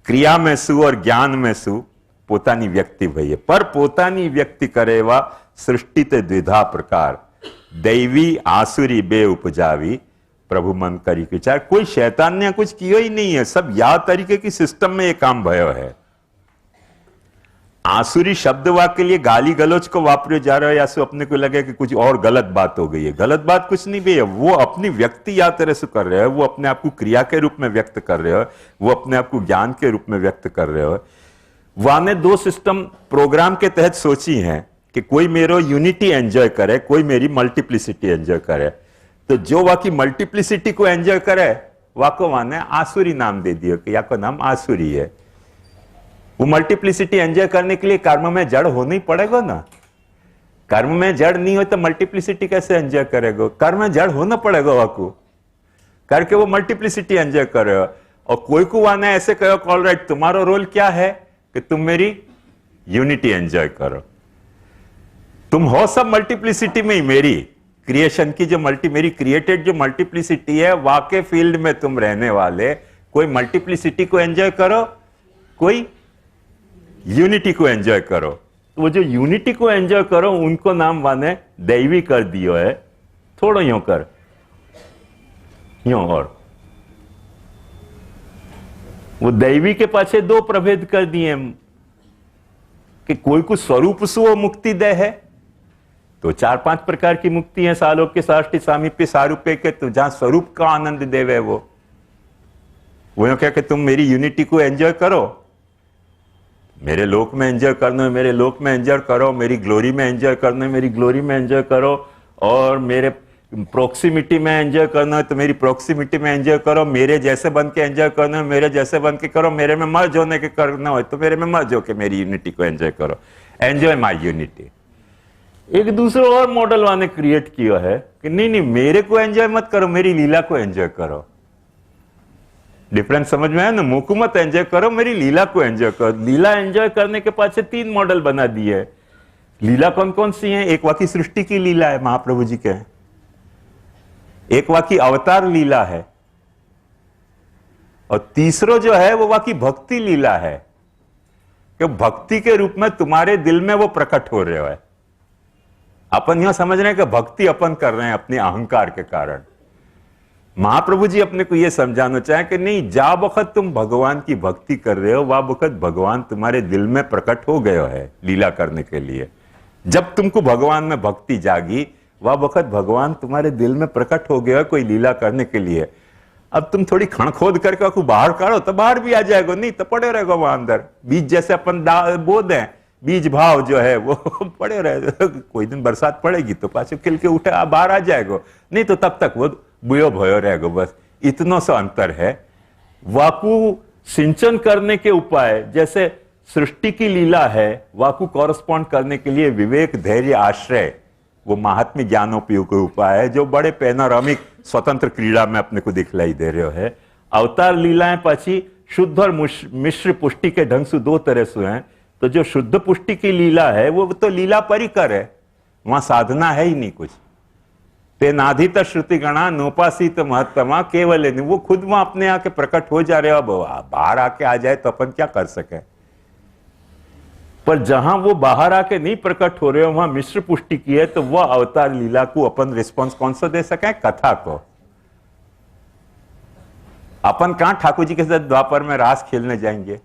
क्रिया में सु और ज्ञान में सु पोतानी व्यक्ति भाई है। पर पोतानी व्यक्ति करेवा सृष्टि ते द्विधा प्रकार, दैवी आसुरी बे उपजावी, प्रभु मन करी विचार। कोई शैतान ने कुछ किया ही नहीं है, सब या तरीके की सिस्टम में ये काम भयो है। आसुरी शब्द वाक्य के लिए गाली गलौज को वापरे जा रहा है, या सो अपने को लगे कि कुछ और गलत बात हो गई है। गलत बात कुछ नहीं भी है, वो अपनी व्यक्ति या तरह से कर रहे हो, वो अपने आप को क्रिया के रूप में व्यक्त कर रहे हो, वो अपने आप को ज्ञान के रूप में व्यक्त कर रहे हो। वहां ने दो सिस्टम प्रोग्राम के तहत सोची है कि कोई मेरो यूनिटी एंजॉय करे, कोई मेरी मल्टीप्लिसिटी एंजॉय करे। तो जो वाकी मल्टीप्लिसिटी को एंजॉय करे वाको वाने आसुरी नाम दे दियो कि या को नाम आसुरी है। वो मल्टीप्लिसिटी एंजॉय करने के लिए कर्म में जड़ होना ही पड़ेगा ना। कर्म में जड़ नहीं हो तो मल्टीप्लिसिटी कैसे एंजॉय करेगा? कर्म में जड़ होना पड़ेगा वाको करके वो मल्टीप्लिसिटी एंजॉय करे। और कोई को वाने ऐसे कहो ऑल राइट, तुम्हारा रोल क्या है कि तुम मेरी यूनिटी एंजॉय करो। तुम हो सब मल्टीप्लिसिटी में ही, मेरी क्रिएशन की जो मेरी क्रिएटेड जो मल्टीप्लिसिटी है वाके फील्ड में तुम रहने वाले, कोई मल्टीप्लिसिटी को एंजॉय करो, कोई यूनिटी को एंजॉय करो। तो वो जो यूनिटी को एंजॉय करो उनको नाम वाने दैवी कर दियो है। थोड़ा यूं कर, यूं, और वो दैवी के पाछे दो प्रभेद कर दिए कि कोई को स्वरूप से वो मुक्ति दे है, तो 4-5 प्रकार की मुक्ति है, सालोक्य, साष्टि, सामीप्य, सारूप्य के, तो जहां स्वरूप का आनंद देवे वो यूं क्या कि तुम मेरी यूनिटी को एंजॉय करो, मेरे लोक में एंजॉय करना है मेरे लोक में एंजॉय करो, मेरी ग्लोरी में एंजॉय करना है मेरी ग्लोरी में एंजॉय करो, और मेरे प्रोक्सिमिटी में एंजॉय करना है तो मेरी प्रोक्सिमिटी में एंजॉय करो, मेरे जैसे बन के एंजॉय करना है मेरे जैसे बन के करो, मेरे में मर्ज होने के करना हो तो मेरे में मर्ज होके मेरी यूनिटी को एंजॉय करो। Enjoy my unity. एक दूसरा और मॉडल वाने क्रिएट किया है कि नहीं नहीं, मेरे को एंजॉय मत करो, मेरी लीला को एंजॉय करो। डिफरेंस समझ में आया ना? मुख मत एंजॉय करो, मेरी लीला को एंजॉय करो। लीला एंजॉय करने के पास 3 मॉडल बना दिए। लीला कौन कौन सी है? एक वाकी सृष्टि की लीला है, महाप्रभु जी के। एक वाकी अवतार लीला है, और तीसरो जो है वो वाकी भक्ति लीला है, कि भक्ति के रूप में तुम्हारे दिल में वो प्रकट हो रहे है। अपन यह समझ रहे हैं कि भक्ति अपन कर रहे हैं अपने अहंकार के कारण। महाप्रभु जी अपने को यह समझाना चाहे कि नहीं, जा वक्त तुम भगवान की भक्ति कर रहे हो, वह वक्त भगवान तुम्हारे दिल में प्रकट हो गया है लीला करने के लिए। जब तुमको भगवान में भक्ति जागी, वह वक्त भगवान तुम्हारे दिल में प्रकट हो गया है कोई लीला करने के लिए। अब तुम थोड़ी खणखोद करके बाहर काढ़ो तो बाहर भी आ जाएगा, नहीं तो पड़े रहेगा वहां अंदर। बीज जैसे अपन बो दें, बीज भाव जो है वो पड़े रहे, कोई दिन बरसात पड़ेगी तो पाछो खिल के उठे बाहर आ जाएगा, नहीं तो तब तक वो बुयो भयो रहेगा। बस इतना सा अंतर है। वाकु सिंचन करने के उपाय जैसे सृष्टि की लीला है, वाकु कॉरस्पॉन्ड करने के लिए विवेक, धैर्य, आश्रय, वो महात्म्य ज्ञानोपयोग के उपाय है, जो बड़े पैनोरामिक स्वतंत्र क्रीड़ा में अपने को दिखलाई दे रहे है। अवतार लीलाएं पाछी शुद्ध और मिश्र पुष्टि के ढंग से 2 तरह से हैं। तो जो शुद्ध पुष्टि की लीला है वो तो लीला परिकर है, वहां साधना है ही नहीं कुछ। ते नाधित श्रुति गणा नोपासित महत्तमा केवल, वो खुद वहां अपने आके प्रकट हो जा रहे हो। अब बाहर आके आ जाए तो अपन क्या कर सके। पर जहां वो बाहर आके नहीं प्रकट हो रहे हो, वहां मिश्र पुष्टि की है, तो वह अवतार लीला को अपन रिस्पॉन्स कौन सा दे सके? कथा को। अपन कहां ठाकुर जी के साथ द्वापर में रास खेलने जाएंगे?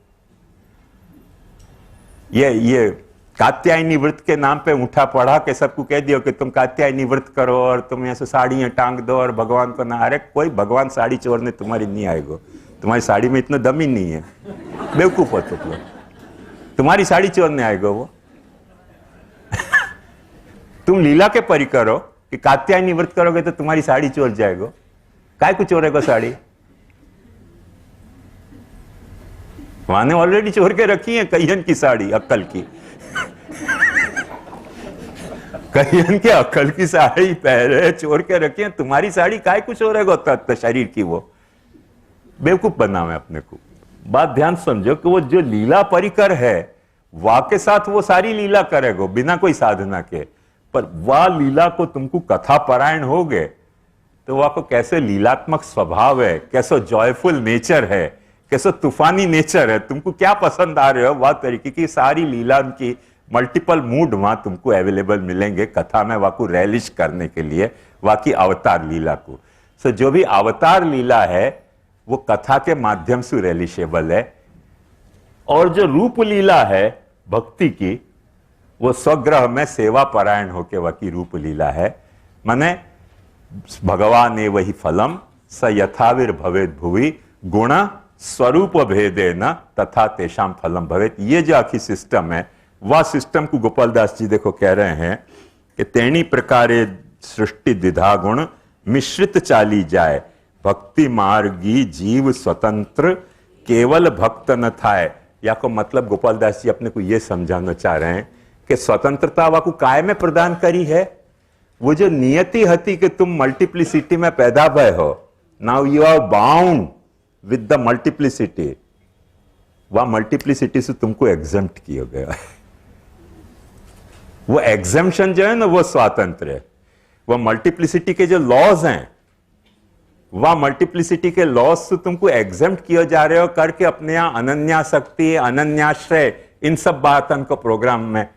ये कात्यायनी व्रत के नाम पे उठा पढ़ा के सबको कह दियो कि तुम कात्यायनी व्रत करो और तुम ऐसे साड़ियां टांग दो और भगवान को ना। अरे कोई भगवान साड़ी चोरने तुम्हारी नहीं आएगा, तुम्हारी साड़ी में इतना दम ही नहीं है, बेवकूफ हो तुम लोग। तुम्हारी साड़ी चोरने आएगा वो। तुम लीला के परिकर हो कि कात्यायनी व्रत करोगे तो तुम्हारी साड़ी चोर जाएगा। काय को चोरेगा साड़ी? वहां ने ऑलरेडी चोर के रखी है कईयन की साड़ी, अक्कल की। कईयन के अक्कल की साड़ी पहले चोर के रखी है, तुम्हारी साड़ी काय को चोरेगा? तत्व शरीर की वो बेवकूफ बनावे अपने को। बात ध्यान समझो कि वो जो लीला परिकर है, वाह के साथ वो सारी लीला करेगो बिना कोई साधना के। पर वाह लीला को तुमको कथा परायण हो गए तो वह को कैसे लीलात्मक स्वभाव है, कैसा जॉयफुल नेचर है, कैसा तूफानी नेचर है, तुमको क्या पसंद आ रहे हो, वह तरीके की सारी लीला की मल्टीपल मूड वहां तुमको अवेलेबल मिलेंगे कथा में, वाकू रैलिश करने के लिए, वाकी अवतार लीला को। सो जो भी अवतार लीला है वो कथा के माध्यम से रैलिशेबल है। और जो रूप लीला है भक्ति की, वो स्वग्रह में सेवा परायण होके वाकी रूप लीला है। माने भगवान ए वही फलम स यथाविर भवेद भुवि गुण स्वरूप भेदे न तथा तेषाम फलम भवेत। ये जो आखी सिस्टम है, वह सिस्टम को गोपाल दास जी देखो कह रहे हैं कि तेणी प्रकारे सृष्टि द्विधा गुण मिश्रित चाली जाए, भक्ति मार्गी जीव स्वतंत्र केवल भक्त न थाए। या को मतलब गोपाल दास जी अपने को यह समझाना चाह रहे हैं कि स्वतंत्रता वाकू काय में प्रदान करी है? वो जो नियति हती कि तुम मल्टीप्लिसिटी में पैदा भय हो, now you are bound with the multiplicity, वह मल्टीप्लिसिटी से तुमको एग्जम्प्ट किया गया है। वो एग्जम्पशन जो है ना वो स्वातंत्र है। वह मल्टीप्लिसिटी के जो लॉज हैं, वह मल्टीप्लिसिटी के लॉज से तुमको एग्जम्प्ट किया जा रहे हो करके अपने यहां अनन्यासक्ति, अनन्याश्रय, इन सब बातों को प्रोग्राम में,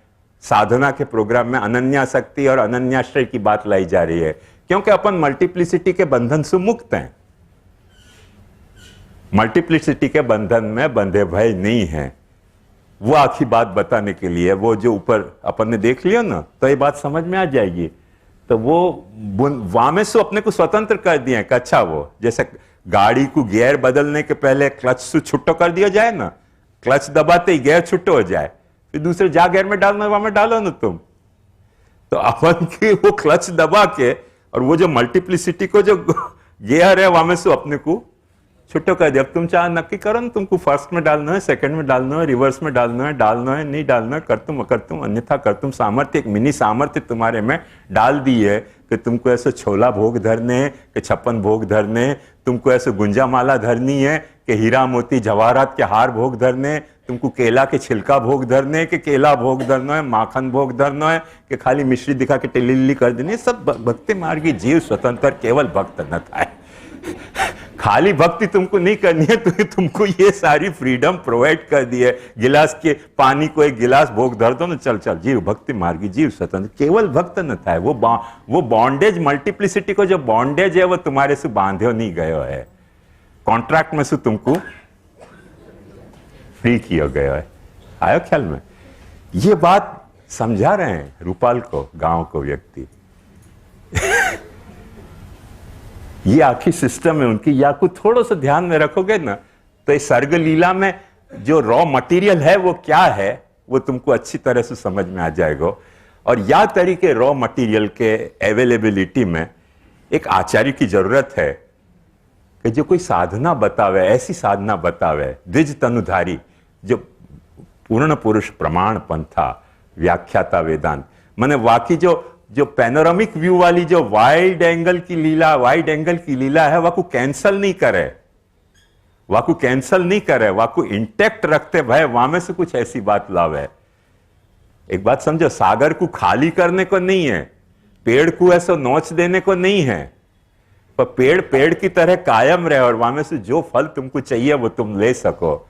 साधना के प्रोग्राम में अनन्यासक्ति और अनन्याश्रय की बात लाई जा रही है, क्योंकि अपन मल्टीप्लिसिटी के बंधन से मुक्त हैं। मल्टीप्लिसिटी के बंधन में बंधे भय नहीं है। वो आखिरी बात बताने के लिए, वो जो ऊपर अपन ने देख लिया ना, तो ये बात समझ में आ जाएगी। तो वो वहां में से अपने को स्वतंत्र कर दिया कि अच्छा, वो जैसे गाड़ी को गियर बदलने के पहले क्लच से छुट्टो कर दिया जाए ना, क्लच दबाते ही गियर छुट्टो हो जाए, फिर दूसरे जा गियर में डालना वहां में डालो ना तुम। तो अपन की वो क्लच दबा के और वो जो मल्टीप्लिसिटी को जो गियर है वहां में से अपने को छुट्टो कर दिया। अब तुम चाह नक्की करो ना, तुमको फर्स्ट में डालना है, सेकंड में डालना है, रिवर्स में डालना है नहीं डालना है, कर तुम अन्यथा कर तुम। सामर्थ्य, एक मिनी सामर्थ्य तुम्हारे में डाल दी है कि तुमको ऐसे छोला भोग धरने हैं, कि 56 भोग धरने हैं, तुमको ऐसे गुंजा माला धरनी है, कि हीरा मोती जवाहरात के हार भोग धरने हैं, तुमको केला के छिलका भोग धरने है, कि केला भोग धरना है, माखन भोग धरना है, कि खाली मिश्री दिखा के टिल्ली कर देनी। सब भक्ति मार्गी जीव स्वतंत्र केवल भक्त न था। खाली भक्ति तुमको नहीं करनी है, तो तुमको ये सारी फ्रीडम प्रोवाइड कर दी है। गिलास के पानी को एक गिलास भोग धर दो ना, चल चल जीव भक्ति मार्गी जीव स्वतंत्र केवल भक्त न था। वो बॉन्डेज मल्टीप्लिसिटी को जो बॉन्डेज है वो तुम्हारे से बांधे नहीं गयो है, कॉन्ट्रैक्ट में से तुमको फ्री किया गया है। आयो ख्याल में? ये बात समझा रहे हैं रूपाल को, गांव को व्यक्ति। ये आखिरी सिस्टम है उनकी। या कुछ थोड़ा सा ध्यान में रखोगे ना, तो इस सर्ग लीला में जो रॉ मटेरियल है वो क्या है वो तुमको अच्छी तरह से समझ में आ जाएगा। और या तरीके रॉ मटेरियल के अवेलेबिलिटी में एक आचार्य की जरूरत है कि जो कोई साधना बतावे, ऐसी साधना बतावे द्विज तनुधारी, जो पूर्ण पुरुष प्रमाण पंथा व्याख्याता वेदांत। माने वाकई जो पैनोरामिक व्यू वाली जो वाइड एंगल की लीला है, वाकू कैंसल नहीं करे, वाकू इंटेक्ट रखते भाई, वहां में से कुछ ऐसी बात लावे। एक बात समझो, सागर को खाली करने को नहीं है, पेड़ को ऐसा नोच देने को नहीं है, पर पेड़ की तरह कायम रहे और वहां में से जो फल तुमको चाहिए वो तुम ले सको।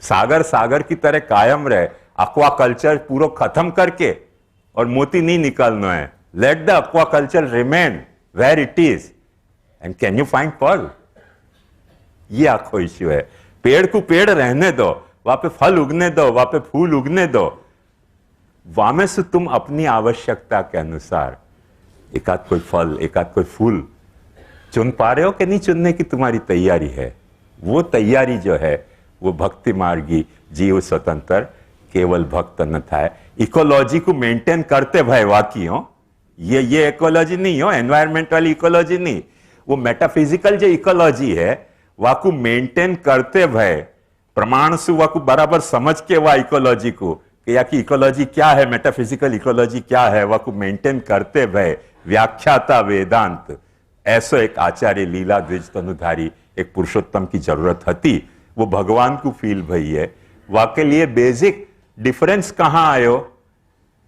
सागर की तरह कायम रहे, एक्वा कल्चर पूरा खत्म करके और मोती नहीं निकालना है। Let the aquaculture remain where it is and can you find pearl. ये आखो इश्यू है। पेड़ को पेड़ रहने दो, वहां पे फल उगने दो, वहां पे फूल उगने दो, वहां में से तुम अपनी आवश्यकता के अनुसार एक आध कोई फल, एक आध कोई फूल चुन पा रहे हो कि नहीं चुनने की तुम्हारी तैयारी है। वो तैयारी जो है वो भक्ति मार्गी जीव स्वतंत्र केवल भक्त न था। इकोलॉजी को मेंटेन करते भाई वाकई हो, ये इकोलॉजी नहीं हो, एनवायरमेंट वाली इकोलॉजी नहीं, वो मेटाफिजिकल जो इकोलॉजी है वाकू मेंटेन करते भाई प्रमाण से, वाकू बराबर समझ के वा इकोलॉजी को कि या कि इकोलॉजी क्या है, मेटाफिजिकल इकोलॉजी क्या है, वाकू मेंटेन करते भाई व्याख्याता वेदांत। ऐसा एक आचार्य लीला द्विज तनुधारी एक पुरुषोत्तम की जरूरत थी। वो भगवान को फील भई है। वाके लिए बेसिक डिफरेंस कहां आयो?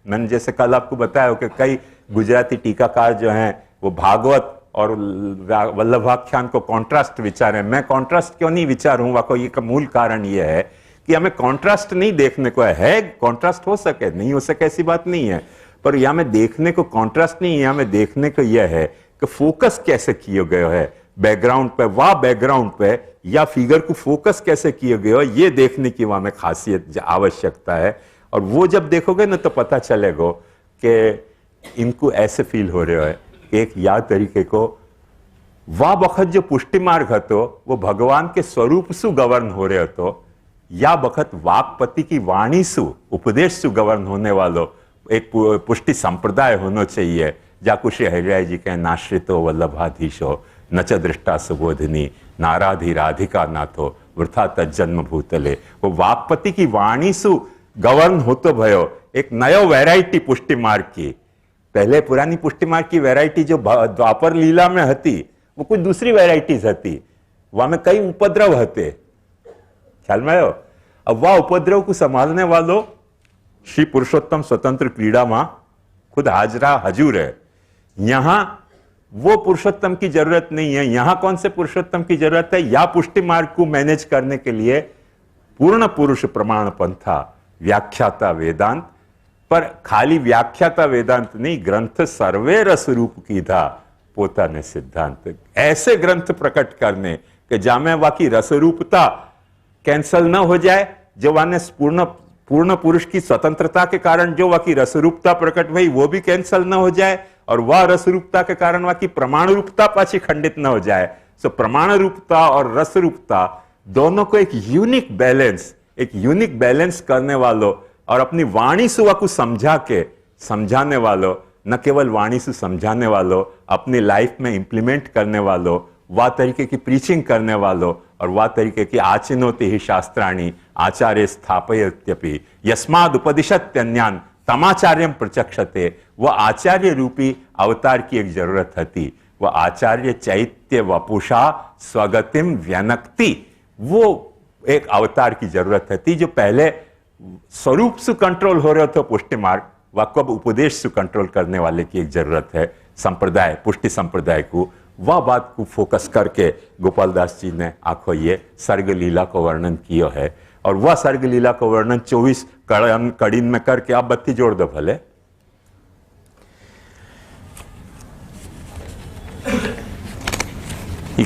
मैंने जैसे कल आपको बताया कि कई गुजराती टीकाकार जो हैं वो भागवत और वल्लभाख्यान को कॉन्ट्रास्ट विचारे। मैं कॉन्ट्रास्ट क्यों नहीं विचारूं? वाको ये का मूल कारण ये है कि हमें कॉन्ट्रास्ट नहीं देखने को है। कॉन्ट्रास्ट हो सके, नहीं हो सके ऐसी बात नहीं है, पर यहां में देखने को कॉन्ट्रास्ट नहीं है, यहां में देखने को यह है कि फोकस कैसे किए गए है बैकग्राउंड पे, वाह बैकग्राउंड पे या फिगर को फोकस कैसे किए गए हो, ये देखने की वहां में खासियत आवश्यकता है। और वो जब देखोगे ना तो पता चलेगा कि इनको ऐसे फील हो रहे है। एक या तरीके को वाह बखत जो पुष्टि मार्ग हतो वो भगवान के स्वरूप सु गवर्न हो रहे हो, या बखत वाकपति की वाणी सु उपदेश सु गवर्न होने वालो एक पुष्टि संप्रदाय होना चाहिए। जाकु श्री हरिराय जी के नाश्रितो वल्लभाधीशो न च दृष्टा सुबोधिनी नाराधि राधिका नाथो वृथा तज्जन्म भूतले। वो वाकपति की वाणी सु गवर्न होतो भयो एक नयो वेराइटी पुष्टि मार्ग की। पहले पुरानी पुष्टि मार्ग की वेराइटी जो द्वापर लीला में हती वो कुछ दूसरी वेराइटीज हती, वहां में कई उपद्रव हते, ख्याल में आयो? अब वह उपद्रव को संभालने वालों श्री पुरुषोत्तम स्वतंत्र क्रीड़ा में खुद हाजरा हजूर है। यहां वो पुरुषोत्तम की जरूरत नहीं है। यहां कौन से पुरुषोत्तम की जरूरत है? या पुष्टि मार्ग को मैनेज करने के लिए पूर्ण पुरुष प्रमाण पंथा व्याख्याता वेदांत, पर खाली व्याख्याता वेदांत नहीं, ग्रंथ सर्वे रस रूप की था पोता ने सिद्धांत। ऐसे ग्रंथ प्रकट करने कि जामे वाकी रसरूपता कैंसल ना हो जाए, जो वाने पूर्ण पुरुष की स्वतंत्रता के कारण जो वाकी रसरूपता प्रकट हुई वो भी कैंसल ना हो जाए, और वह रसरूपता के कारण वाकी प्रमाण रूपता पाछी खंडित ना हो जाए। सो प्रमाण रूपता और रस रूपता दोनों को एक यूनिक बैलेंस करने वालों और अपनी वाणी से वाकू समझा के समझाने वालों, न केवल वाणी से समझाने वालों, अपनी लाइफ में इंप्लीमेंट करने वालों, वह तरीके की प्रीचिंग करने वालों और वह तरीके की आचिनोति ही शास्त्राणी आचार्य स्थापयत्यपि यस्माद उपदिशत्यन्यान तमाचार्यम प्रचक्षते। वह आचार्य रूपी अवतार की एक जरूरत थी। वह आचार्य चैत्य वपुषा स्वगतिम व्यनक्ति, वो एक अवतार की जरूरत थी जो पहले स्वरूप से कंट्रोल हो रहे थे पुष्टि मार्ग, वह कब उपदेश से कंट्रोल करने वाले की एक जरूरत है संप्रदाय, पुष्टि संप्रदाय को। वह बात को फोकस करके गोपाल दास जी ने आखो ये सर्ग लीला को वर्णन किया है। और वह सर्ग लीला को वर्णन 24 कड़ीन में करके आप बत्ती जोड़ दो भले।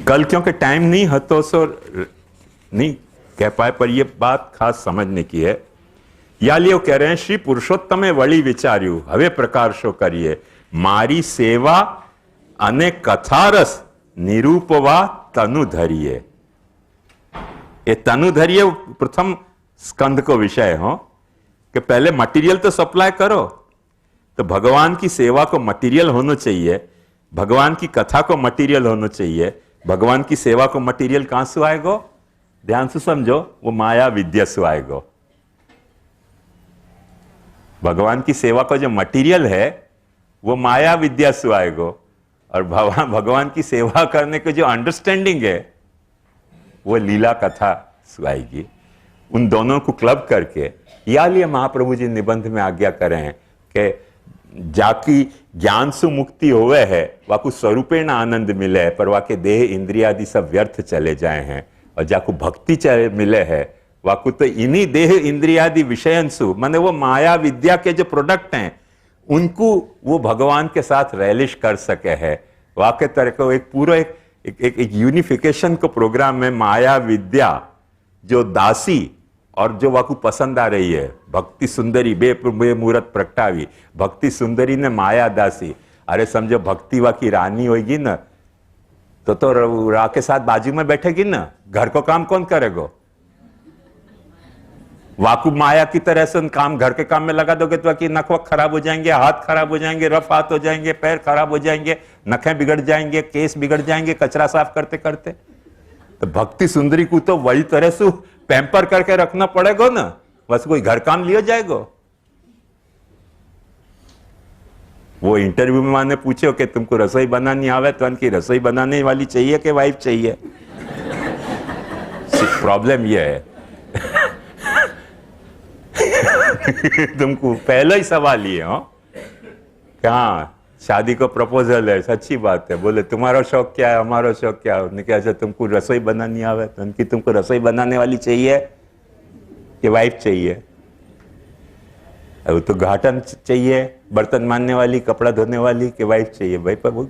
कल क्योंकि टाइम नहीं है तो सो नहीं कह पाए, पर ये बात खास समझने की है। या लियो कह रहे हैं श्री पुरुषोत्तमे वળી विचार्यु हवे प्रकार शो करिए मारी सेवा अने कथारस निरूपवा तनु धरिए। ये तनु धरिए प्रथम स्कंद को विषय हो कि पहले मटेरियल तो सप्लाई करो, तो भगवान की सेवा को मटेरियल होना चाहिए, भगवान की कथा को मटेरियल होना चाहिए। भगवान की सेवा को मटेरियल कहां से आएगो? ध्यान से समझो, वो माया विद्या से आएगो। भगवान की सेवा का जो मटेरियल है वो माया विद्या से आएगो, और भगवान की सेवा करने के जो अंडरस्टैंडिंग है वो लीला कथा से आएगी। उन दोनों को क्लब करके या लिए महाप्रभु जी निबंध में आज्ञा करें हैं कि जाकी ज्ञान से मुक्ति होवे है वाकु स्वरूपेण आनंद मिले है, पर वाके देह इंद्रिया आदि सब व्यर्थ चले जाए हैं। और जाकू भक्ति मिले है वाकु तो इन्हीं देह इंद्रियादि विषयंसु माने वो माया विद्या के जो प्रोडक्ट हैं उनको वो भगवान के साथ रैलिश कर सके है। वाके तरह को एक पूरा एक यूनिफिकेशन को प्रोग्राम में माया विद्या जो दासी और जो वाकू पसंद आ रही है, भक्ति सुंदरी बे मूरत प्रगटावी, भक्ति सुंदरी ने माया दासी। अरे समझो भक्ति वाकी रानी होगी ना तो रा के साथ बाजू में बैठेगी ना, घर को काम कौन करेगा? वाकु माया की तरह से काम घर के काम में लगा दोगे तो कि नख वक खराब हो जाएंगे, हाथ खराब हो जाएंगे, रफ हाथ हो जाएंगे, पैर खराब हो जाएंगे, नखें बिगड़ जाएंगे, केस बिगड़ जाएंगे कचरा साफ करते करते। तो भक्ति सुंदरी को तो वही तरह से पैम्पर करके रखना पड़ेगा ना, बस कोई घर काम लिया जाएगा। वो इंटरव्यू में मैंने पूछे कि तुमको रसोई बनानी आवे तो उनकी रसोई बनाने वाली चाहिए कि वाइफ चाहिए? प्रॉब्लम ये है तुमको पहला ही सवाल ये हो कि हाँ शादी को प्रपोजल है, सच्ची बात है, बोले तुम्हारा शौक क्या है, हमारा शौक क्या है? उन्होंने कहा तुमको रसोई बनानी आवे तो उनकी तुमको रसोई बनाने वाली चाहिए कि वाइफ चाहिए? अब तो घाटन चाहिए, बर्तन मानने वाली, कपड़ा धोने वाली कि वाइफ चाहिए? भाई पर वो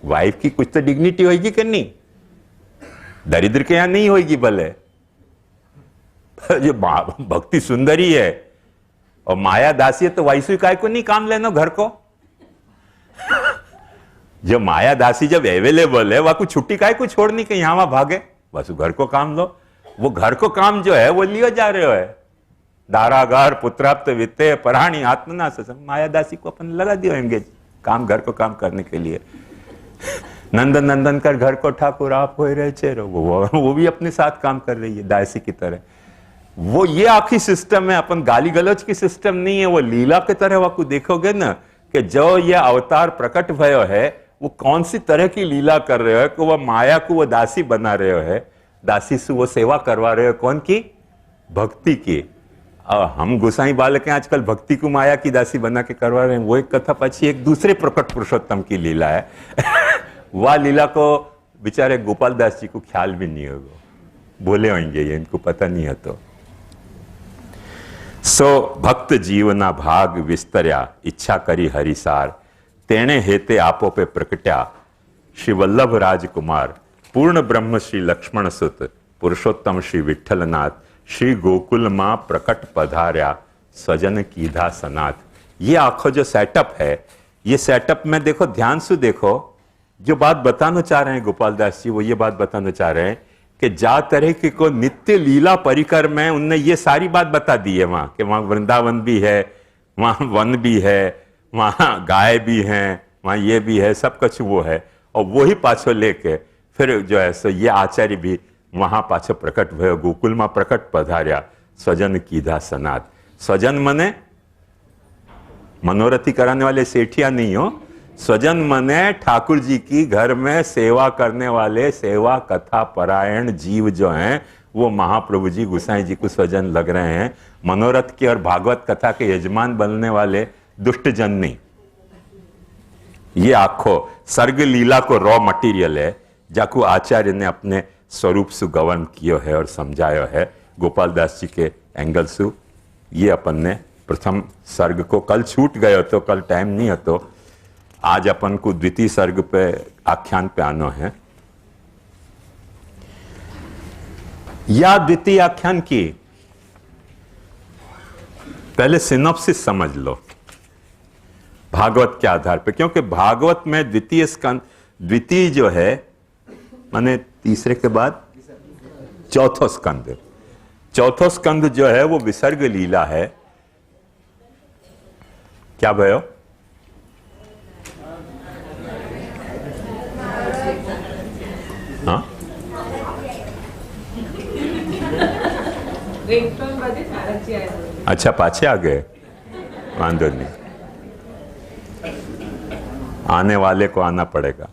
वाइफ की कुछ तो डिग्निटी होगी कि नहीं? दरिद्र के यहां नहीं होगी भले, जो भक्ति सुंदरी है और माया दासी है तो वाइसु काय को नहीं काम लेना घर को? जो माया दासी जब अवेलेबल है वह छुट्टी काय को छोड़नी कि यहां वहां भागे, बस घर को काम लो। वो घर को काम जो है वो लियो जा रहे हो है, दारागार पुत्राप्त वित्ते पराणी आत्मनाश, माया दासी को अपन लगा दियो एंगेज काम, घर को काम करने के लिए। नंदन नंदन कर घर को ठाकुर आप हो रहे छे, वो भी अपने साथ काम कर रही है दासी की तरह। वो ये आखिरी सिस्टम है, अपन गाली गलौज की सिस्टम नहीं है। वो लीला की तरह वाकू देखोगे ना कि जो ये अवतार प्रकट भयो है वो कौन सी तरह की लीला कर रहे हो कि वो माया को वो दासी बना रहे हो है, दासी से वो सेवा करवा रहे हो कौन की? भक्ति की। हम गोसाई बालक हैं आजकल भक्ति को माया की दासी बना के करवा रहे हैं। वो एक कथा पची एक दूसरे प्रकट पुरुषोत्तम की लीला है वह लीला को बेचारे गोपाल दास जी को ख्याल भी नहीं होगा, बोले होंगे ये इनको पता नहीं है। तो सो भक्त जीवना भाग विस्तर्या इच्छा करी हरिसार, तेने हेते आपो पे प्रकट्या श्री वल्लभ राजकुमार, पूर्ण ब्रह्म श्री लक्ष्मण सुत पुरुषोत्तम श्री विठ्ठलनाथ, श्री गोकुल मां प्रकट पधार्या स्वजन कीधा सनाथ। ये आखो जो सेटअप है, ये सेटअप में देखो ध्यान से देखो, जो बात बताना चाह रहे हैं गोपाल दास जी वो ये बात बताना चाह रहे हैं कि जा तरह की को नित्य लीला परिकर में उनने ये सारी बात बता दी है वहां कि वहां वृंदावन भी है, वहां वन भी है, वहां गाय भी हैं, वहां ये भी है, सब कुछ वो है। और वो ही पाछो लेके फिर जो है सो ये आचार्य भी वहां पाछो प्रकट भयो, गोकुलમાં પ્રકટ પધાર્યા, स्वजन कीधा सनात। स्वजन मने मनोरथी कराने वाले सेठिया नहीं हो, स्वजन मने ठाकुर जी की घर में सेवा करने वाले सेवा कथा परायण जीव जो हैं, वो महाप्रभु जी गोसाई जी को स्वजन लग रहे हैं। मनोरथ के और भागवत कथा के यजमान बनने वाले दुष्ट जन नहीं। ये आखो सर्ग लीला को रॉ मटीरियल है, जाकू आचार्य ने अपने स्वरूप से गवर्न कियो है और समझायो है। गोपाल दास जी के एंगल से ये अपन ने प्रथम सर्ग को, कल छूट गयो तो कल टाइम नहीं है, तो आज अपन को द्वितीय सर्ग पे आख्यान पे आनो है। या द्वितीय आख्यान की पहले सिनॉप्सिस समझ लो भागवत के आधार पे, क्योंकि भागवत में द्वितीय स्कंद, द्वितीय जो है माने तीसरे के बाद चौथो स्कंद, चौथो स्कंद जो है वो विसर्ग लीला है। क्या भयो? हाँ, अच्छा पाछे आ गए, वांदो नहीं, आने वाले को आना पड़ेगा।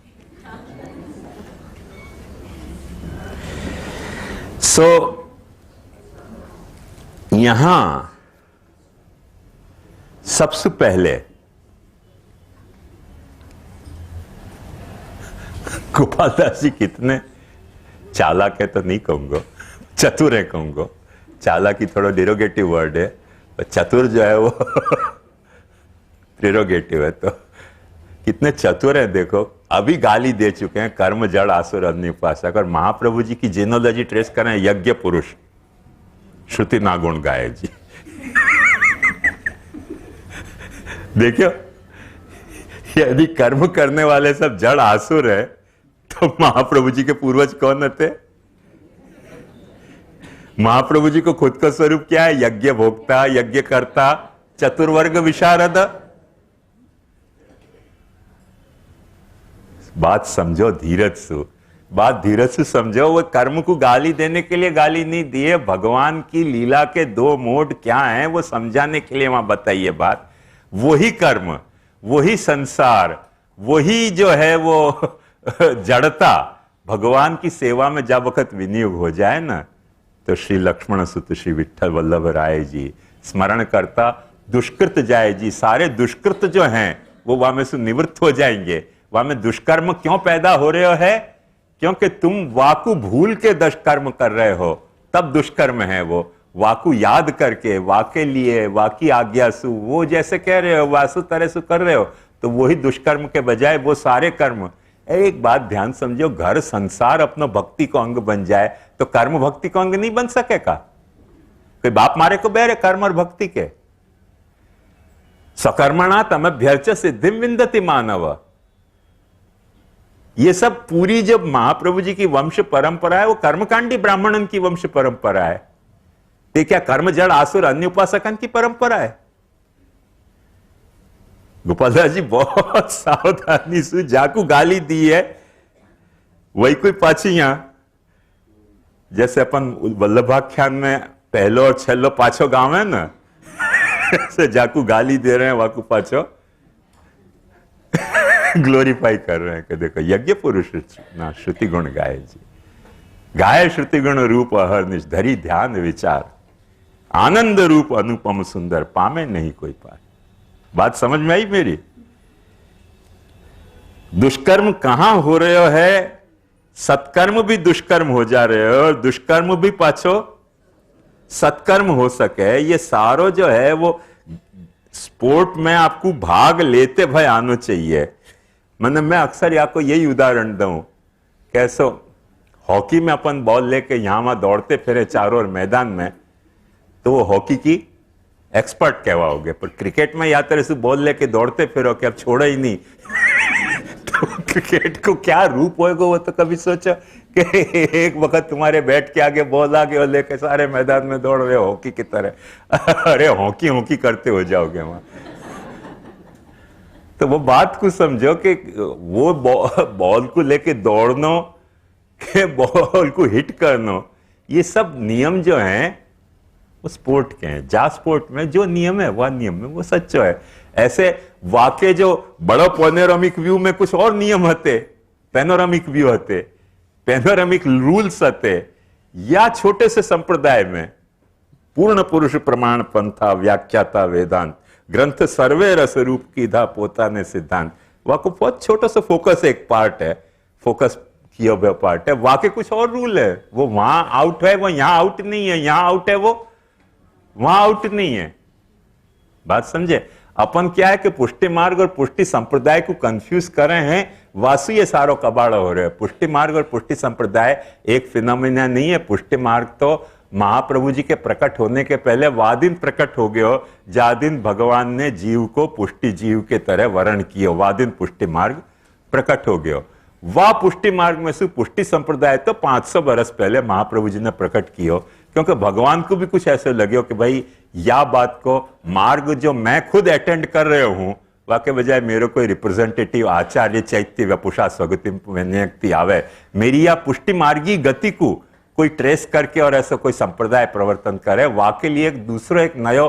सो यहां सबसे पहले गोपाल दास जी कितने चालाक है तो नहीं कहूंगा, चतुर है कहूंगा। चालाकी थोड़ा डिरोगेटिव वर्ड है, तो चतुर जो है वो प्रिरोगेटिव है। तो कितने चतुर है देखो, अभी गाली दे चुके हैं कर्म जड़ आसुर अन्य उपासक, और महाप्रभु जी की जेनोलॉजी ट्रेस करें यज्ञ पुरुष श्रुति नागुण गाय जी। देखो यदि कर्म करने वाले सब जड़ आसुर है तो महाप्रभु जी के पूर्वज कौन थे? महाप्रभु जी को खुद का स्वरूप क्या है? यज्ञ भोक्ता, यज्ञ करता, चतुर्वर्ग विशारद। बात समझो धीरज से, बात धीरज से समझो। वो कर्म को गाली देने के लिए गाली नहीं दिए, भगवान की लीला के दो मोड क्या हैं वो समझाने के लिए वहां बताइए बात। वही कर्म, वही संसार, वही जो है वो जड़ता भगवान की सेवा में जब वक्त विनियोग हो जाए ना, तो श्री लक्ष्मण सुत श्री विठ्ठल वल्लभ राय जी स्मरण करता दुष्कृत जाए जी, सारे दुष्कृत जो हैं वो वहां में से निवृत्त हो जाएंगे। वहां में दुष्कर्म क्यों पैदा हो रहे है? क्योंकि तुम वाकु भूल के दुष्कर्म कर रहे हो, तब दुष्कर्म है वो। वाकु याद करके, वाके लिए, वाकी आज्ञा सु, वो जैसे कह रहे हो वासु तरह से कर रहे हो, तो वही दुष्कर्म के बजाय वो सारे कर्म। एक बात ध्यान समझो, घर संसार अपना भक्ति को अंग बन जाए तो कर्म भक्ति को अंग नहीं बन सकेगा। कोई बाप मारे को बेरे कर्म और भक्ति के। सकर्मणा तमभ्यर्च सिद्धिम विंदति मानव। ये सब पूरी जब महाप्रभु जी की वंश परंपरा है, वो कर्मकांडी ब्राह्मणन की वंश परंपरा है। ये क्या कर्म जड़ आसुर अन्य उपासकन की परंपरा है? गोपाल दास जी बहुत सावधानी से जाकू गाली दी है, वही कोई पाछी यहां जैसे अपन वल्लभाख्यान में पहलो और छेल्लो पाछो गांव है ना, ऐसे जाकू गाली दे रहे हैं वाकू पाछो ग्लोरीफाई कर रहे हैं कि देखो यज्ञ पुरुष ना श्रुति गुण गाय जी, गाय श्रुति गुण रूप अहर्निश धरी ध्यान विचार, आनंद रूप अनुपम सुंदर पामे नहीं कोई पाए। बात समझ में आई मेरी? दुष्कर्म कहां हो रहे है? सत्कर्म भी दुष्कर्म हो जा रहे हो और दुष्कर्म भी पाछो सत्कर्म हो सके। ये सारो जो है वो स्पोर्ट में आपको भाग लेते भाई आना चाहिए। मैं अक्सर आपको यही उदाहरण दूं, कैसो हॉकी में अपन बॉल लेके यहां वहां दौड़ते फिरे चारों ओर मैदान में, तो वो हॉकी की एक्सपर्ट कहवाओगे, पर क्रिकेट में या तरह से बॉल लेके दौड़ते फिरो कि अब छोड़ो ही नहीं तो क्रिकेट को क्या रूप होएगा वो तो कभी सोचो कि एक वक्त तुम्हारे बैट के आगे बॉल आगे और लेके सारे मैदान में दौड़ रहे हो हॉकी की तरह। अरे हॉकी हॉकी करते हो जाओगे वहां। तो वो बात को समझो कि वो बॉल को लेके दौड़ना के बॉल को हिट करना, ये सब नियम जो हैं वो स्पोर्ट के हैं। जा स्पोर्ट में जो नियम है वह नियम में वो सच्चो है। ऐसे वाके जो बड़ो पैनोरामिक व्यू में कुछ और नियम हते, पैनोरामिक व्यू हते, पैनोरामिक रूल्स हते, या छोटे से संप्रदाय में पूर्ण पुरुष प्रमाण पंथा व्याख्याता वेदांत ग्रंथ सर्वे रस रूप कीधा पोता ने सिद्धांत, वह को बहुत छोटा सा फोकस एक पार्ट है, फोकस किया हुआ पार्ट है। वाके कुछ और रूल है, वो वहां आउट है, वो यहां आउट नहीं है, यहां आउट है, वो वहां आउट नहीं है। बात समझे? अपन क्या है कि पुष्टि मार्ग और पुष्टि संप्रदाय को कंफ्यूज कर रहे हैं, वासु ये सारो कबाड़ा हो रहे हैं। पुष्टि मार्ग और पुष्टि संप्रदाय एक फिनोमिना नहीं है। पुष्टि मार्ग तो महाप्रभु जी के प्रकट होने के पहले वह दिन प्रकट हो गयो, जा दिन भगवान ने जीव को पुष्टि जीव के तरह वर्ण कियो, वह दिन पुष्टि मार्ग प्रकट हो गयो। वह पुष्टि मार्ग में से पुष्टि संप्रदाय तो 500 बरस पहले महाप्रभु जी ने प्रकट कियो, क्योंकि भगवान को भी कुछ ऐसे लगे कि भाई या बात को मार्ग जो मैं खुद अटेंड कर रहे हूं वाके बजाय मेरे कोई रिप्रेजेंटेटिव आचार्य चैत्य वपुषा स्वगति आवे, मेरी या पुष्टि मार्गी गति को कोई ट्रेस करके और ऐसा कोई संप्रदाय प्रवर्तन करे, वाके लिए एक दूसरा एक नयो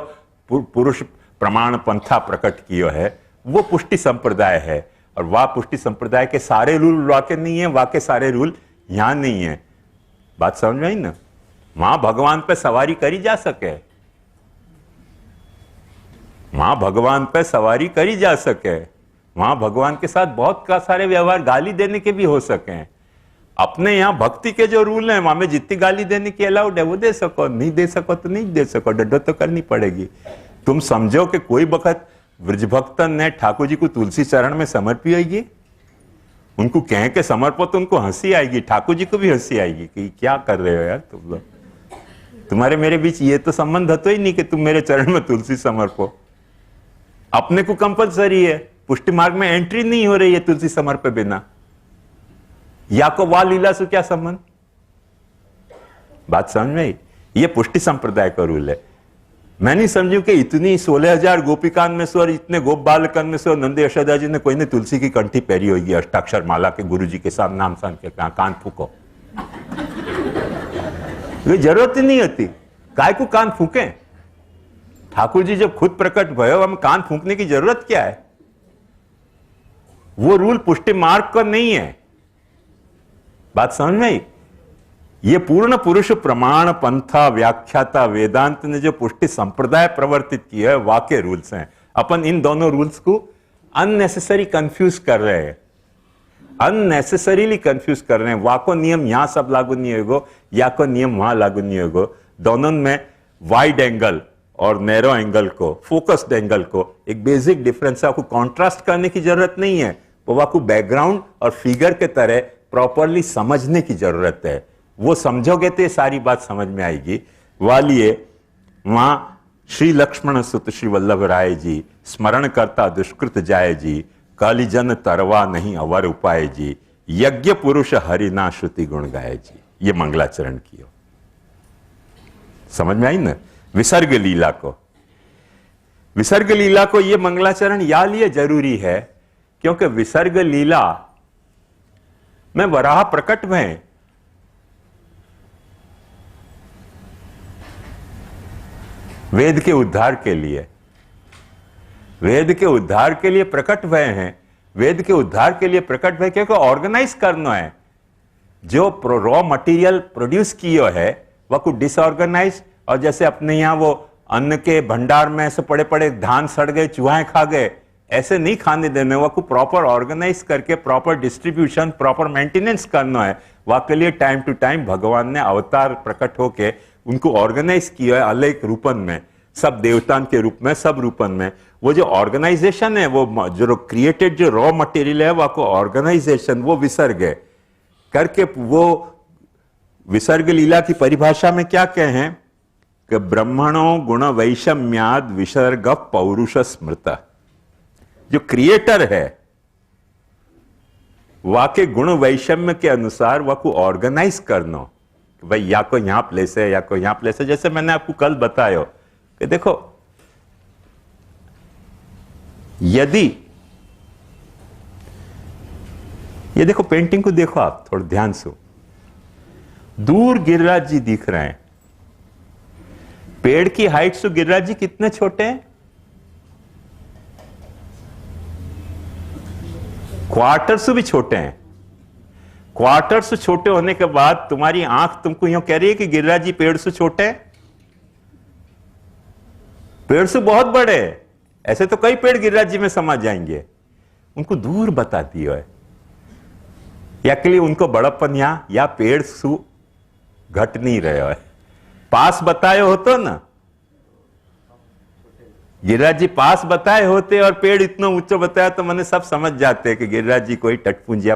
पुरुष प्रमाण पंथा प्रकट कियो है, वो पुष्टि संप्रदाय है। और वह पुष्टि संप्रदाय के सारे रूल वाके नहीं है, वाके सारे रूल यहां नहीं है। बात समझ में आई ना? वहां भगवान पे सवारी करी जा सके, वहां भगवान पे सवारी करी जा सके, वहां भगवान के साथ बहुत सारे व्यवहार गाली देने के भी हो सके। अपने यहां भक्ति के जो रूल हैं वहां में जितनी गाली देने की अलाउड है वो दे सको, नहीं दे सको तो नहीं दे सको, डंडो तो करनी पड़ेगी। तुम समझो कि कोई वक्त ब्रजभक्तन ने ठाकुर जी को तुलसी चरण में समर्पी होगी, उनको कह के समर्पो तो उनको हंसी आएगी, ठाकुर जी को भी हंसी आएगी कि क्या कर रहे हो यार तुम लोग, तुम्हारे मेरे बीच ये तो संबंध होता ही नहीं कि तुम मेरे चरण में तुलसी समर्पो। अपने को कंपलसरी है, पुष्टि मार्ग में एंट्री नहीं हो रही है तुलसी समर्पे बिना, या को वाल लीला से क्या संबंध? बात समझ में आई? ये पुष्टि संप्रदाय का रूल है। मैं नहीं समझू कि इतनी 16,000 गोपिकान में से और इतने गोप बालकन में से और नंद यशोदा जी ने कोई ने तुलसी की कंठी पहरी होगी अष्टाक्षर माला के गुरु जी के साथ नाम सान के कान फूको, ये जरूरत ही नहीं होती। काय को कान फूके? ठाकुर जी जब खुद प्रकट भयो, हम कान फूकने की जरूरत क्या है? वो रूल पुष्टि मार्ग का नहीं है। बात समझ में आई? ये पूर्ण पुरुष प्रमाण पंथा व्याख्याता वेदांत ने जो पुष्टि संप्रदाय प्रवर्तित किया है वाके रूल्स हैं। अपन इन दोनों रूल्स को अननेसेसरी कंफ्यूज कर रहे हैं, अननेसेसरीली कंफ्यूज कर रहे हैं। वाको नियम यहां सब लागू नहीं होगा, या को नियम वहां लागू नहीं होगा। दोनों में वाइड एंगल और नैरो एंगल को, फोकस्ड एंगल को एक बेसिक डिफरेंस है। आपको कॉन्ट्रास्ट करने की जरूरत नहीं है, वो आपको बैकग्राउंड और फिगर के तरह प्रॉपरली समझने की जरूरत है। वो समझोगे तो ये सारी बात समझ में आएगी। वालिए वहां श्री लक्ष्मण सुत श्री वल्लभ राय जी स्मरण करता दुष्कृत जाय जी, कालीजन तरवा नहीं अवर उपाय जी, यज्ञ पुरुष हरिना श्रुति गुण गाय जी। ये मंगलाचरण कियो। समझ में आई ना? विसर्ग लीला को, विसर्ग लीला को ये मंगलाचरण या लिए जरूरी है क्योंकि विसर्ग लीला में वराह प्रकट में वेद के उद्धार के लिए, वेद के उद्धार के लिए प्रकट हुए हैं। वेद के उद्धार के लिए प्रकट हुए क्योंकि ऑर्गेनाइज करना है। जो रॉ मटेरियल प्रोड्यूस किया है वह कुछ डिसऑर्गेनाइज, और जैसे अपने यहां वो अन्न के भंडार में ऐसे पड़े पड़े धान सड़ गए, चूहे खा गए, ऐसे नहीं खाने देने। वह को प्रॉपर ऑर्गेनाइज करके प्रॉपर डिस्ट्रीब्यूशन, प्रॉपर मेंटेनेंस करना है। वह के लिए टाइम टू टाइम भगवान ने अवतार प्रकट होके उनको ऑर्गेनाइज किया है अलग रूपन में, सब देवतान के रूप में, सब रूपन में। वो जो ऑर्गेनाइजेशन है, वो जो क्रिएटेड जो रॉ मटेरियल है वह को ऑर्गेनाइजेशन, वो विसर्ग है करके। वो विसर्ग लीला की परिभाषा में क्या कहें कि ब्रह्मणो गुण वैषम्याद विसर्ग पौरुष स्मृत। जो क्रिएटर है वाके गुण वैषम्य के अनुसार वह को ऑर्गेनाइज करना, भाई या को यहां प्लेस है, या को यहां प्लेस है। जैसे मैंने आपको कल बताया कि देखो, यदि ये देखो पेंटिंग को देखो आप थोड़ा ध्यान से, दूर गिरिराज जी दिख रहे हैं। पेड़ की हाइट से गिरिराज जी कितने छोटे हैं? क्वार्टर से भी छोटे हैं। क्वार्टर से छोटे होने के बाद तुम्हारी आंख तुमको यूं कह रही है कि गिरिराज जी पेड़ से छोटे हैं? पेड़ से बहुत बड़े हैं। ऐसे तो कई पेड़ गिरिराज जी में समा जाएंगे। उनको दूर बता दियो है, या के लिए उनको बड़प्पन या पेड़ सु घट नहीं रहे हो। पास बताए हो तो ना, गिरिराज जी पास बताए होते और पेड़ इतना ऊंचा बताया तो मैंने सब समझ जाते कि गिरिराज जी कोई टटपुंजिया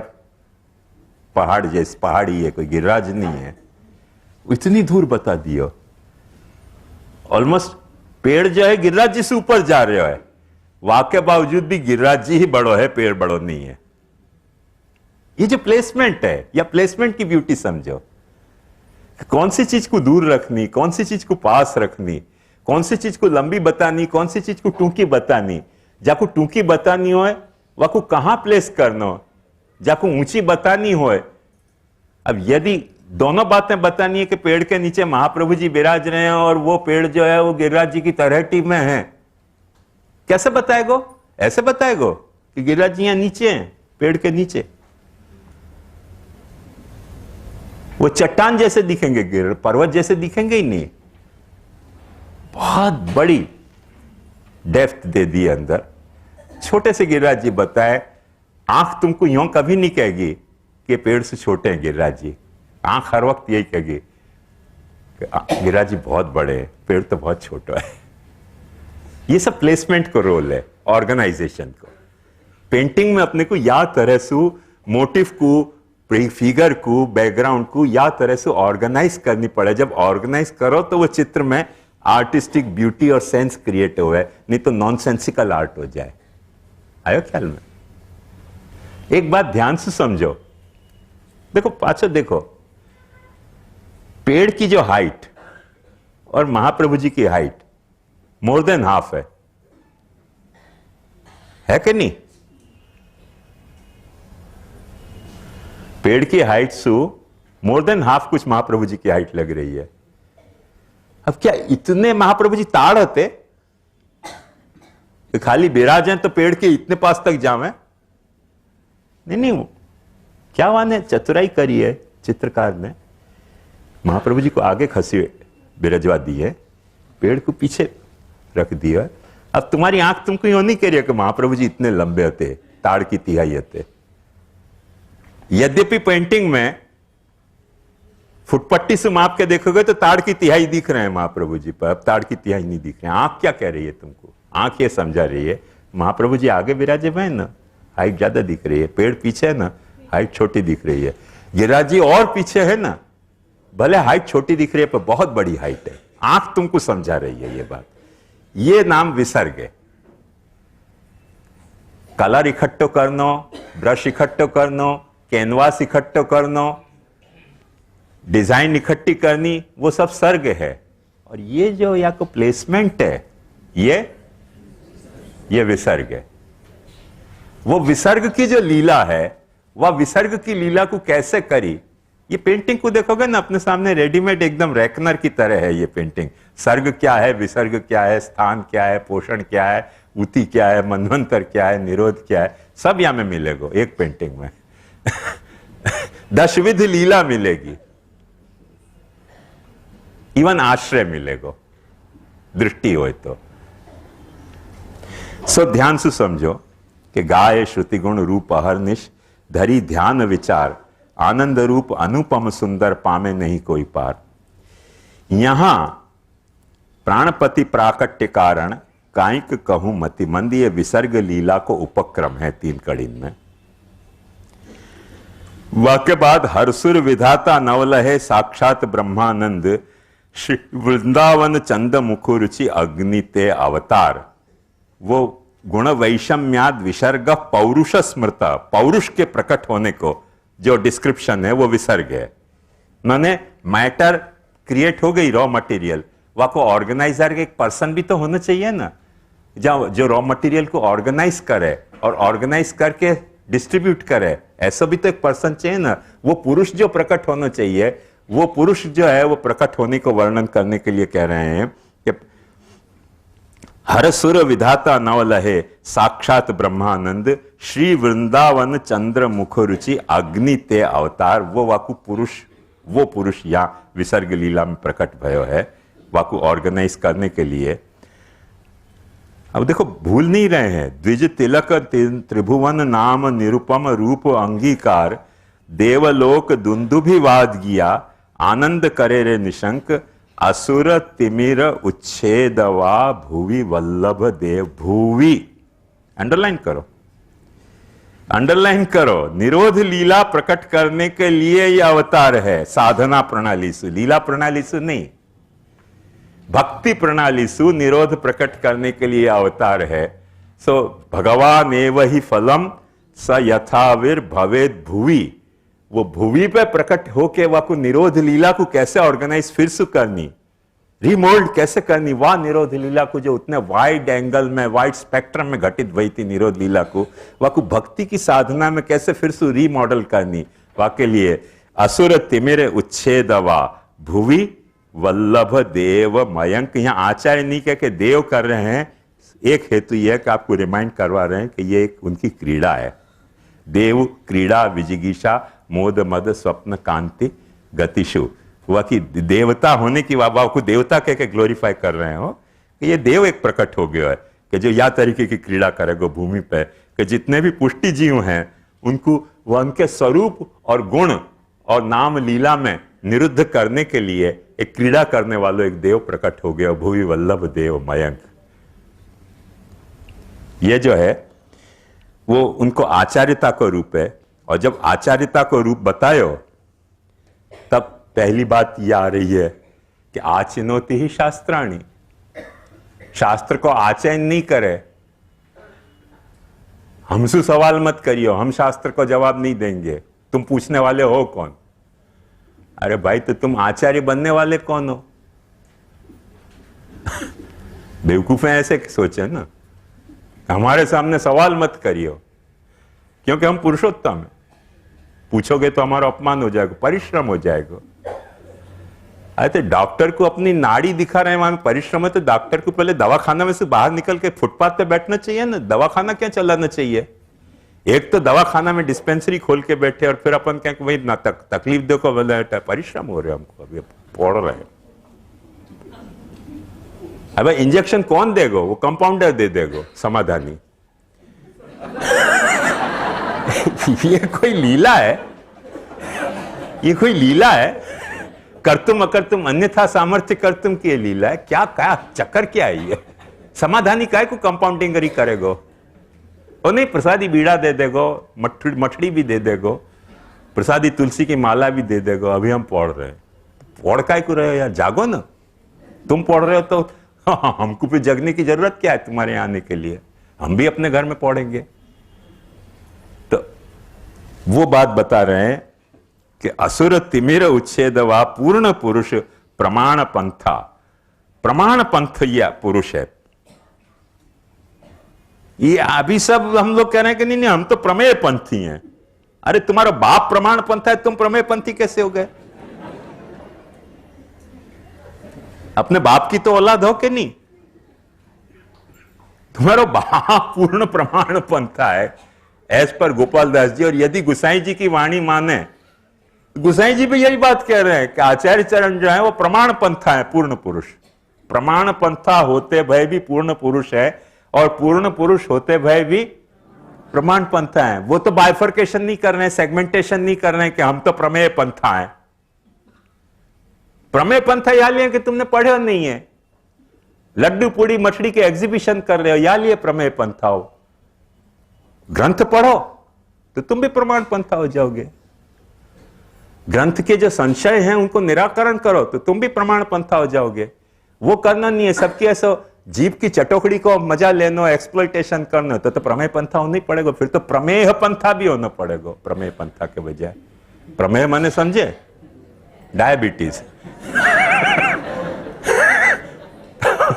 पहाड़ जैसे पहाड़ी है, कोई गिरिराज नहीं है। इतनी दूर बता दियो। ऑलमोस्ट पेड़ जो है गिरिराज जी से ऊपर जा रहे है, वाके बावजूद भी गिरिराज जी ही बड़ो है, पेड़ बड़ो नहीं है। ये जो प्लेसमेंट है, या प्लेसमेंट की ब्यूटी समझो। कौन सी चीज को दूर रखनी, कौन सी चीज को पास रखनी, कौन सी चीज को लंबी बतानी, कौन सी चीज को टूंकी बतानी। जाको टूंकी बतानी हो वाको कहां प्लेस करना, जाको ऊंची बतानी हो। अब यदि दोनों बातें बतानी है कि पेड़ के नीचे महाप्रभु जी विराज रहे हैं और वो पेड़ जो है वो गिरिराज जी की तलहटी में है, कैसे बताएगो? ऐसे बताएगो कि गिरिराज जी यहां नीचे हैं, पेड़ के नीचे। वो चट्टान जैसे दिखेंगे, पर्वत जैसे दिखेंगे ही नहीं। बहुत बड़ी डेप्थ दे दी अंदर। छोटे से गिरिराज जी बताए। आंख तुमको यूं कभी नहीं कहेगी कि पेड़ से छोटे हैं गिरिराज जी। आंख हर वक्त यही कहेगी कि गिरिराज जी बहुत बड़े हैं, पेड़ तो बहुत छोटा है। ये सब प्लेसमेंट को रोल है, ऑर्गेनाइजेशन को। पेंटिंग में अपने को या तरह से मोटिव को, फिगर को, बैकग्राउंड को या तरह से ऑर्गेनाइज करनी पड़े। जब ऑर्गेनाइज करो तो वो चित्र में आर्टिस्टिक ब्यूटी और सेंस क्रिएट हुआ है, नहीं तो नॉनसेंसिकल आर्ट हो जाए। आयो ख्याल में? एक बात ध्यान से समझो। देखो पाछो देखो, पेड़ की जो हाइट और महाप्रभु जी की हाइट मोर देन हाफ है कि नहीं? पेड़ की हाइट से मोर देन हाफ कुछ महाप्रभु जी की हाइट लग रही है। अब क्या इतने महाप्रभु जी ताड़ होते तो खाली विराज हैं तो पेड़ के इतने पास तक जावे? नहीं, क्या वाने चतुराई करी है चित्रकार ने। महाप्रभु जी को आगे खसी बिराजवा दी है, पेड़ को पीछे रख दिया। अब तुम्हारी आंख तुमको यूं नहीं कह रही है कि महाप्रभु जी इतने लंबे होते, ताड़ की तिहाई होते। यद्यपि पेंटिंग में फुटपट्टी से माप के देखोगे तो ताड़ की तिहाई दिख रहे हैं महाप्रभु जी पर, अब ताड़ की तिहाई नहीं दिख रहे हैं। आंख क्या कह रही है तुमको? आंख ये समझा रही है महाप्रभु जी आगे विराजे हुए हैं ना, हाइट ज्यादा दिख रही है, पेड़ पीछे है ना, हाइट छोटी दिख रही है। गिरिराज जी और पीछे है ना, भले हाइट छोटी दिख रही है पर बहुत बड़ी हाइट है। आंख तुमको समझा रही है ये बात। ये नाम विसर्ग है। कलर इकट्ठो करनो, ब्रश इकट्ठो करनो, कैनवास इकट्ठो करनो, डिजाइन इकट्ठी करनी, वो सब सर्ग है। और ये जो या को प्लेसमेंट है, ये विसर्ग है। वो विसर्ग की जो लीला है, वह विसर्ग की लीला को कैसे करी, ये पेंटिंग को देखोगे ना अपने सामने रेडीमेड एकदम रैकनर की तरह है ये पेंटिंग। सर्ग क्या है, विसर्ग क्या है, स्थान क्या है, पोषण क्या है, उति क्या है, मनवंतर क्या है, निरोध क्या है, सब यहां में मिलेगा एक पेंटिंग में। दशविध लीला मिलेगी, इवन आश्रय मिलेगा दृष्टि हो तो। सो ध्यान से समझो कि गाय श्रुति गुण रूप अहरनिश, धरी ध्यान विचार, आनंद रूप अनुपम सुंदर, पामे नहीं कोई पार। यहां प्राणपति प्राकट्य कारण, काइक कहूं मति मंद, ये विसर्ग लीला को उपक्रम है 3 कड़ी में। वाक्य बाद हरसुर विधाता नवलहे, साक्षात ब्रह्मानंद, श्री वृंदावन चंद मुखुरुचि अग्नि ते अवतार। वो गुण वैषम्याद विसर्ग पौरुष स्मृत, पौरुष के प्रकट होने को जो डिस्क्रिप्शन है वो विसर्ग है। माने मैटर क्रिएट हो गई, रॉ मटेरियल, वहां को ऑर्गेनाइजर एक पर्सन भी तो होना चाहिए ना, जो रॉ मटेरियल को ऑर्गेनाइज करे और ऑर्गेनाइज करके डिस्ट्रीब्यूट करे, ऐसा भी तो एक पर्सन चाहिए ना। वो पुरुष जो प्रकट होना चाहिए वो पुरुष जो है वो प्रकट होने को वर्णन करने के लिए कह रहे हैं कि हर सुर विधाता नव लहे साक्षात ब्रह्मानंद श्री वृंदावन चंद्र मुख रुचि अग्नि ते अवतार। वो वाकु पुरुष, वो पुरुष यहाँ विसर्ग लीला में प्रकट भयो है वाकु ऑर्गेनाइज करने के लिए। अब देखो भूल नहीं रहे हैं, द्विज तिलक त्रिभुवन नाम निरुपम रूप अंगीकार देवलोक दुंदुभिवाद गिया आनंद करे रे निशंक असुर तिमिर उच्छेदवा भुवि वल्लभ देव। भुवि अंडरलाइन करो, अंडरलाइन करो। निरोध लीला प्रकट करने के लिए यह अवतार है, साधना प्रणाली से, लीला प्रणाली से नहीं, भक्ति प्रणाली से निरोध प्रकट करने के लिए अवतार है। सो भगवान एव ही फलम स यथावीर भवेद भुवि। वो भुवि पे प्रकट होके वाकु निरोध लीला को कैसे ऑर्गेनाइज फिर से करनी, रिमोल्ड कैसे करनी, वाह निरोध लीला को जो उतने वाइड एंगल में, वाइड स्पेक्ट्रम में घटित हुई थी निरोध लीला को, वाकु भक्ति की साधना में कैसे फिर से रीमॉडल करनी, वाके लिए असुर तिमिर उच्छेदवा भुवि वल्लभ देव मयंक। यहां आचार्य नहीं कह के देव कर रहे हैं, एक हेतु यह कि आपको रिमाइंड करवा रहे हैं कि ये एक उनकी क्रीड़ा है। देव क्रीड़ा विजिगीषा मोद मद स्वप्न कांति गतिशु। वह कि देवता होने की बाबा को देवता कह के ग्लोरीफाई कर रहे हो कि ये देव एक प्रकट हो गया है कि जो या तरीके की क्रीड़ा करेगा भूमि पे, कि जितने भी पुष्टि जीव हैं उनको वह उनके स्वरूप और गुण और नाम लीला में निरुद्ध करने के लिए एक क्रीड़ा करने वालों एक देव प्रकट हो गया, भुवि वल्लभ देव मयंक। ये जो है वो उनको आचार्यता का रूप है। और जब आचार्यता को रूप बतायो तब पहली बात यह आ रही है कि आचिनोति ही शास्त्राणी, शास्त्र को आचयन नहीं करे। हमसे सवाल मत करियो, हम शास्त्र को जवाब नहीं देंगे, तुम पूछने वाले हो कौन? अरे भाई तो तुम आचार्य बनने वाले कौन हो? बेवकूफ है ऐसे सोचे ना, हमारे सामने सवाल मत करियो क्योंकि हम पुरुषोत्तम हैं। पूछोगे तो हमारा अपमान हो जाएगा, परिश्रम हो जाएगा। अरे तो डॉक्टर को अपनी नाड़ी दिखा रहे हैं, वहां परिश्रम है तो डॉक्टर को पहले दवाखाना में से बाहर निकल के फुटपाथ पे बैठना चाहिए ना, दवाखाना क्या चलाना चाहिए? एक तो दवाखाना में डिस्पेंसरी खोल के बैठे और फिर अपन क्या वही ना तकलीफ देखो, परिश्रम हो रहे हमको, अभी पढ़ रहे हैं। अब इंजेक्शन कौन देगा? वो कंपाउंडर दे देगा, समाधानी। ये कोई लीला है? ये कोई लीला है? कर्तुम अकर्तुम अन्यथा सामर्थ्य कर्तुम की लीला है क्या? क्या चक्कर क्या है ये? समाधानी काय को कंपाउंडिंग करेगो? और नहीं प्रसादी बीड़ा दे देगो, मठड़ी भी दे देगो, प्रसादी तुलसी की माला भी दे देगो। अभी हम पढ़ रहे हैं, पढ़ काय को रहे हो यार? जागो ना, तुम पढ़ रहे हो तो हमको भी जगने की जरूरत क्या है तुम्हारे यहाँ आने के लिए? हम भी अपने घर में पढ़ेंगे। तो वो बात बता रहे हैं कि असुर तिमिर उच्छेदवा पूर्ण पुरुष प्रमाण पंथा। प्रमाण पंथ यह पुरुष है। ये अभी सब हम लोग कह रहे हैं कि नहीं हम तो प्रमेय पंथी हैं। अरे तुम्हारा बाप प्रमाण पंथा है, तुम प्रमेय पंथी कैसे हो गए? अपने बाप की तो औलाद हो कि नहीं? तुम्हारा बाप पूर्ण प्रमाण पंथा है एज पर गोपाल दास जी। और यदि गुसाई जी की वाणी माने, गुसाई जी भी यही बात कह रहे हैं कि आचार्य चरण जो है वो प्रमाण पंथा है, पूर्ण पुरुष। प्रमाण पंथा होते भय भी पूर्ण पुरुष है और पूर्ण पुरुष होते भय भी प्रमाण पंथा है। वो तो बाइफर्केशन नहीं कर रहे हैं, सेगमेंटेशन नहीं कर रहे हैं कि हम तो प्रमेय पंथा है। प्रमेय पंथा या लिए कि तुमने पढ़े नहीं है, लड्डू पूड़ी मछली के एग्जीबिशन कर रहे हो, या लिए प्रमेय पंथा हो। ग्रंथ पढ़ो तो तुम भी प्रमाण पंथा हो जाओगे। ग्रंथ के जो संशय हैं उनको निराकरण करो तो तुम भी प्रमाण पंथा हो जाओगे। वो करना नहीं है, सबकी ऐसा जीव की चटोकड़ी को मजा लेना, एक्सप्लॉइटेशन करना, तो प्रमेय पंथा होना ही पड़ेगा। फिर तो प्रमेय पंथा भी होना पड़ेगा प्रमेय पंथा के बजाय। प्रमेय माने समझे? डायबिटीज।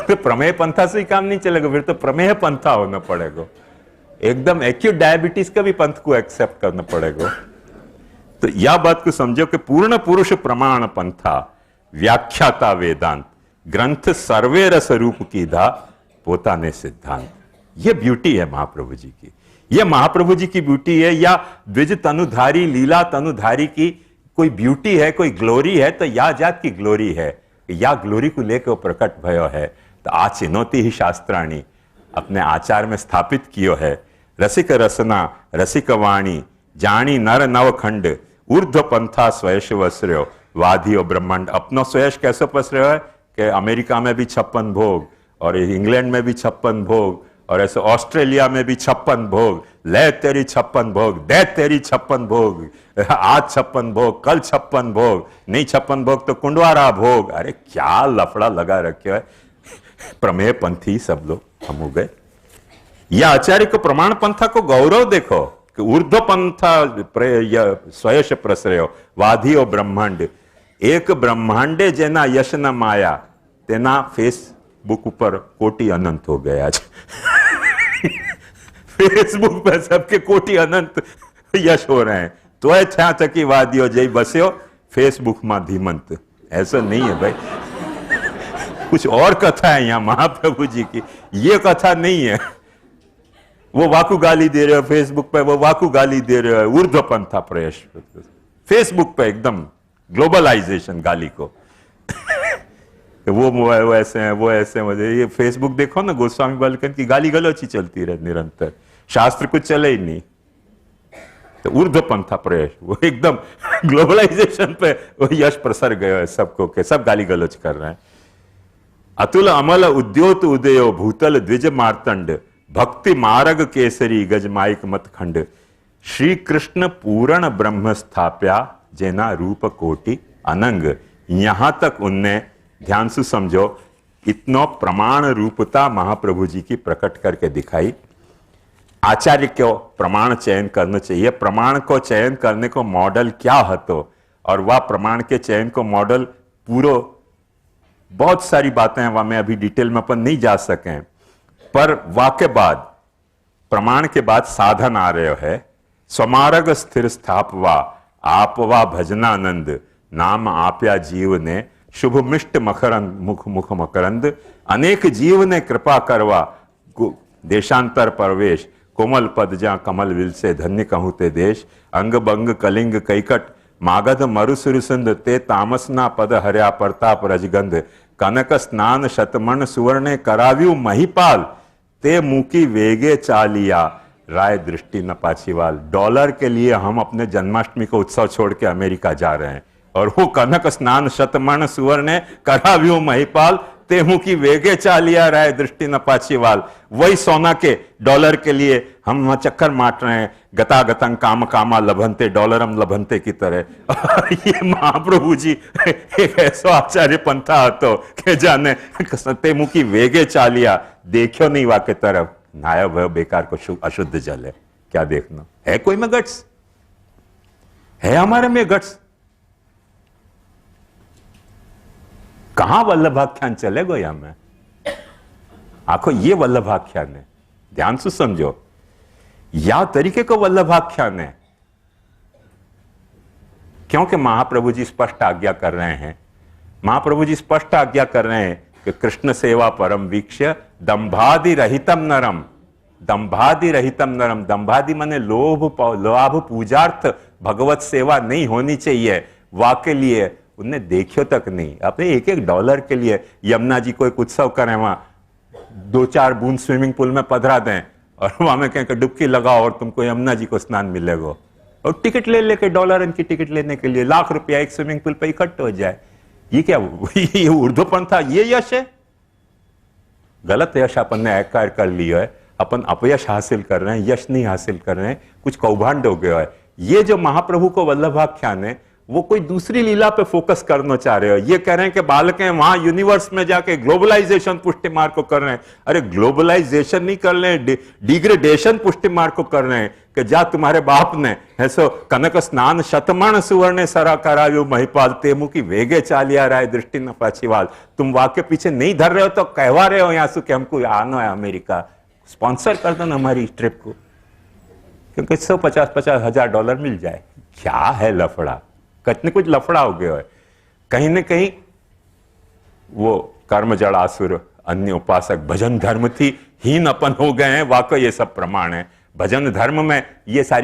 तो प्रमेय पंथा से ही काम नहीं चलेगा, फिर तो प्रमेय पंथा होना पड़ेगा। एकदम एक्यूट डायबिटीज का भी पंथ को एक्सेप्ट करना पड़ेगा। तो यह बात को समझो कि पूर्ण पुरुष प्रमाण पंथा व्याख्याता वेदांत ग्रंथ सर्वे रस रूप की धा पोताने सिद्धांत। ये ब्यूटी है महाप्रभु जी की, ये महाप्रभु जी की ब्यूटी है, या द्विज तनुधारी लीला तनुधारी की कोई ब्यूटी है, कोई ग्लोरी है, तो या जात की ग्लोरी है, या ग्लोरी को लेकर प्रकट भयो है। तो आ चिनौती ही शास्त्राणी अपने आचार में स्थापित कियो है। रसिक रसना रसिक वाणी जानी नर नवखंड ऊर्ध्व पंथा स्वयश वस्र्यो वाधियो ब्रह्मांड। अपनो स्वयश कैसे पसर्यो है कि अमेरिका में भी 56 भोग, और इंग्लैंड में भी 56 भोग, और ऐसे ऑस्ट्रेलिया में भी 56 भोग। ले तेरी 56 भोग, दे तेरी 56 भोग, आज 56 भोग, कल 56 भोग, नहीं 56 भोग तो कुंडवारा भोग। अरे क्या लफड़ा लगा रखे है। प्रमेय पंथी सब लोग हम हो गए। यह आचार्य को प्रमाण पंथा को गौरव देखो कि ऊर्ध्व पंथा स्वयश प्रसर्यो वाधियो ब्रह्मांड। एक ब्रह्मांडे जेना यश न माया तेना फेसबुक पर कोटि अनंत हो गया। फेसबुक पर सबके कोटि अनंत यश हो रहे हैं, तो है छा चकी वादियो जय बस्यो फेसबुक में धीमंत। ऐसा नहीं है भाई, कुछ और कथा है यहां महाप्रभु जी की, ये कथा नहीं है। वो वाकु गाली दे रहे हो फेसबुक पे, वो वाकु गाली दे रहे हो ऊर्ध्व पंथा प्रयश फेसबुक पे, एकदम ग्लोबलाइजेशन गाली को। वो ऐसे हैं, वो ऐसे हैं। मुझे ये फेसबुक देखो ना, गोस्वामी बालकन की गाली गलौच ही चलती रहे निरंतर, शास्त्र कुछ चले ही नहीं। तो ऊर्ध्व पंथा प्रयश वो एकदम ग्लोबलाइजेशन पे वो यश प्रसर गया है सबको, के सब गाली गलौच कर रहे हैं। अतुल अमल उद्योत उदयो भूतल द्विज मार्तंड भक्ति मार्ग केसरी गजमाइक मत खंड। श्री कृष्ण पूर्ण ब्रह्म स्थाप्या जेना रूप कोटि अनंग। यहां तक उनने, ध्यान से समझो, इतना प्रमाण रूपता महाप्रभु जी की प्रकट करके दिखाई। आचार्य को प्रमाण चयन करना चाहिए, प्रमाण को चयन करने को मॉडल क्या हतो, और वह प्रमाण के चयन को मॉडल पूरा बहुत सारी बातें हैं, वह मैं अभी डिटेल में अपन नहीं जा सके, पर वाक्य बाद प्रमाण के बाद साधन आ रहे है। स्वमार्ग स्थिर स्थापवा आपवा भजनानंद नाम आप्या जीव ने शुभ मिष्ट मकरंद मुख मुख मकरंद। अनेक जीव ने कृपा करवा देशांतर प्रवेश कोमल पद जा कमल विल से धन्य कहूं ते देश। अंग बंग कलिंग कैकट मागध मरुसुरसुंद ते तामसना पद हर्या प्रताप रजगंध। कनक स्नान शतमन सुवर्ण कराव्यू महिपाल ते मुकी वेगे चालिया राय दृष्टि न पाछीवाल। डॉलर के लिए हम अपने जन्माष्टमी को उत्सव छोड़ के अमेरिका जा रहे हैं, और वो कनक स्नान शतमन सुवर्ण कराव्यू महिपाल तेहू की वेगे चालिया राय दृष्टि न पाछीवाल। वही सोना के डॉलर के लिए हम चक्कर मार रहे हैं, गतागतं काम कामा लभंते डॉलरम लभंते की तरह। ये महाप्रभु जी एक ऐसा आचार्य पंथा हतो के जाने तेमु की वेगे चालिया देखो नहीं वाके तरफ नाया भय बेकार को अशुद्ध जल है। क्या देखना है, कोई में गट्स है, हमारे में गट्स कहां वल्लभाख्यान चलेगो या में आखो, ये वल्लभाख्यान है, ध्यान से समझो, या तरीके को वल्लभाख्यान है, क्योंकि महाप्रभु जी स्पष्ट आज्ञा कर रहे हैं, महाप्रभु जी स्पष्ट आज्ञा कर रहे हैं कि कृष्ण सेवा परम वीक्ष्य दंभादि रहितम नरम। दंभादि रहितम नरम, दंभादि माने लोभ पूजार्थ भगवत सेवा नहीं होनी चाहिए। वाके लिए उनने देखियो तक नहीं, अपने एक एक डॉलर के लिए यमुना जी को एक उत्सव करें, वहां 2-4 बूंद स्विमिंग पूल में पधरा दें और वहां में कहें डुबकी लगाओ और तुमको यमुना जी को स्नान मिलेगा, और टिकट ले लेके डॉलर की टिकट लेने के लिए लाख रुपया एक स्विमिंग पूल पे इकट्ठा हो जाए। ये क्या, ये ऊर्ध्वपन था, ये यश है? गलत यश अपन ने एक्वायर कर लिया है, अपन अपयश हासिल कर रहे हैं, यश नहीं हासिल कर रहे हैं, कुछ कौभांड हो गया है। ये जो महाप्रभु को वल्लभाख्यान है वो कोई दूसरी लीला पे फोकस करना चाह रहे हो। ये कह रहे हैं कि बालक हैं वहां यूनिवर्स में जाके ग्लोबलाइजेशन पुष्टि मार्ग को कर रहे हैं। अरे ग्लोबलाइजेशन नहीं कर रहे हैं, डिग्रेडेशन पुष्टि मार्ग को कर रहे हैं कि जा तुम्हारे बाप ने ऐसो कनक स्नान शतमण सुवर्ण सरा करायु महिपाल तेमु की वेगे चालिया राय दृष्टि न पाछीवाल। तुम वाक्य पीछे नहीं धर रहे हो तो कहवा रहे हो यहाँ से कि हमको आना है अमेरिका, स्पॉन्सर कर दो ना हमारी ट्रिप को, क्योंकि $150,000 मिल जाए। क्या है लफड़ा, कितने कुछ लफड़ा हो गया है। कहीं ना कहीं वो कर्म जड़ासुर अन्य उपासक भजन धर्म थी हीन अपन हो गए हैं, वाकई ये सब प्रमाण है। भजन धर्म में ये सारी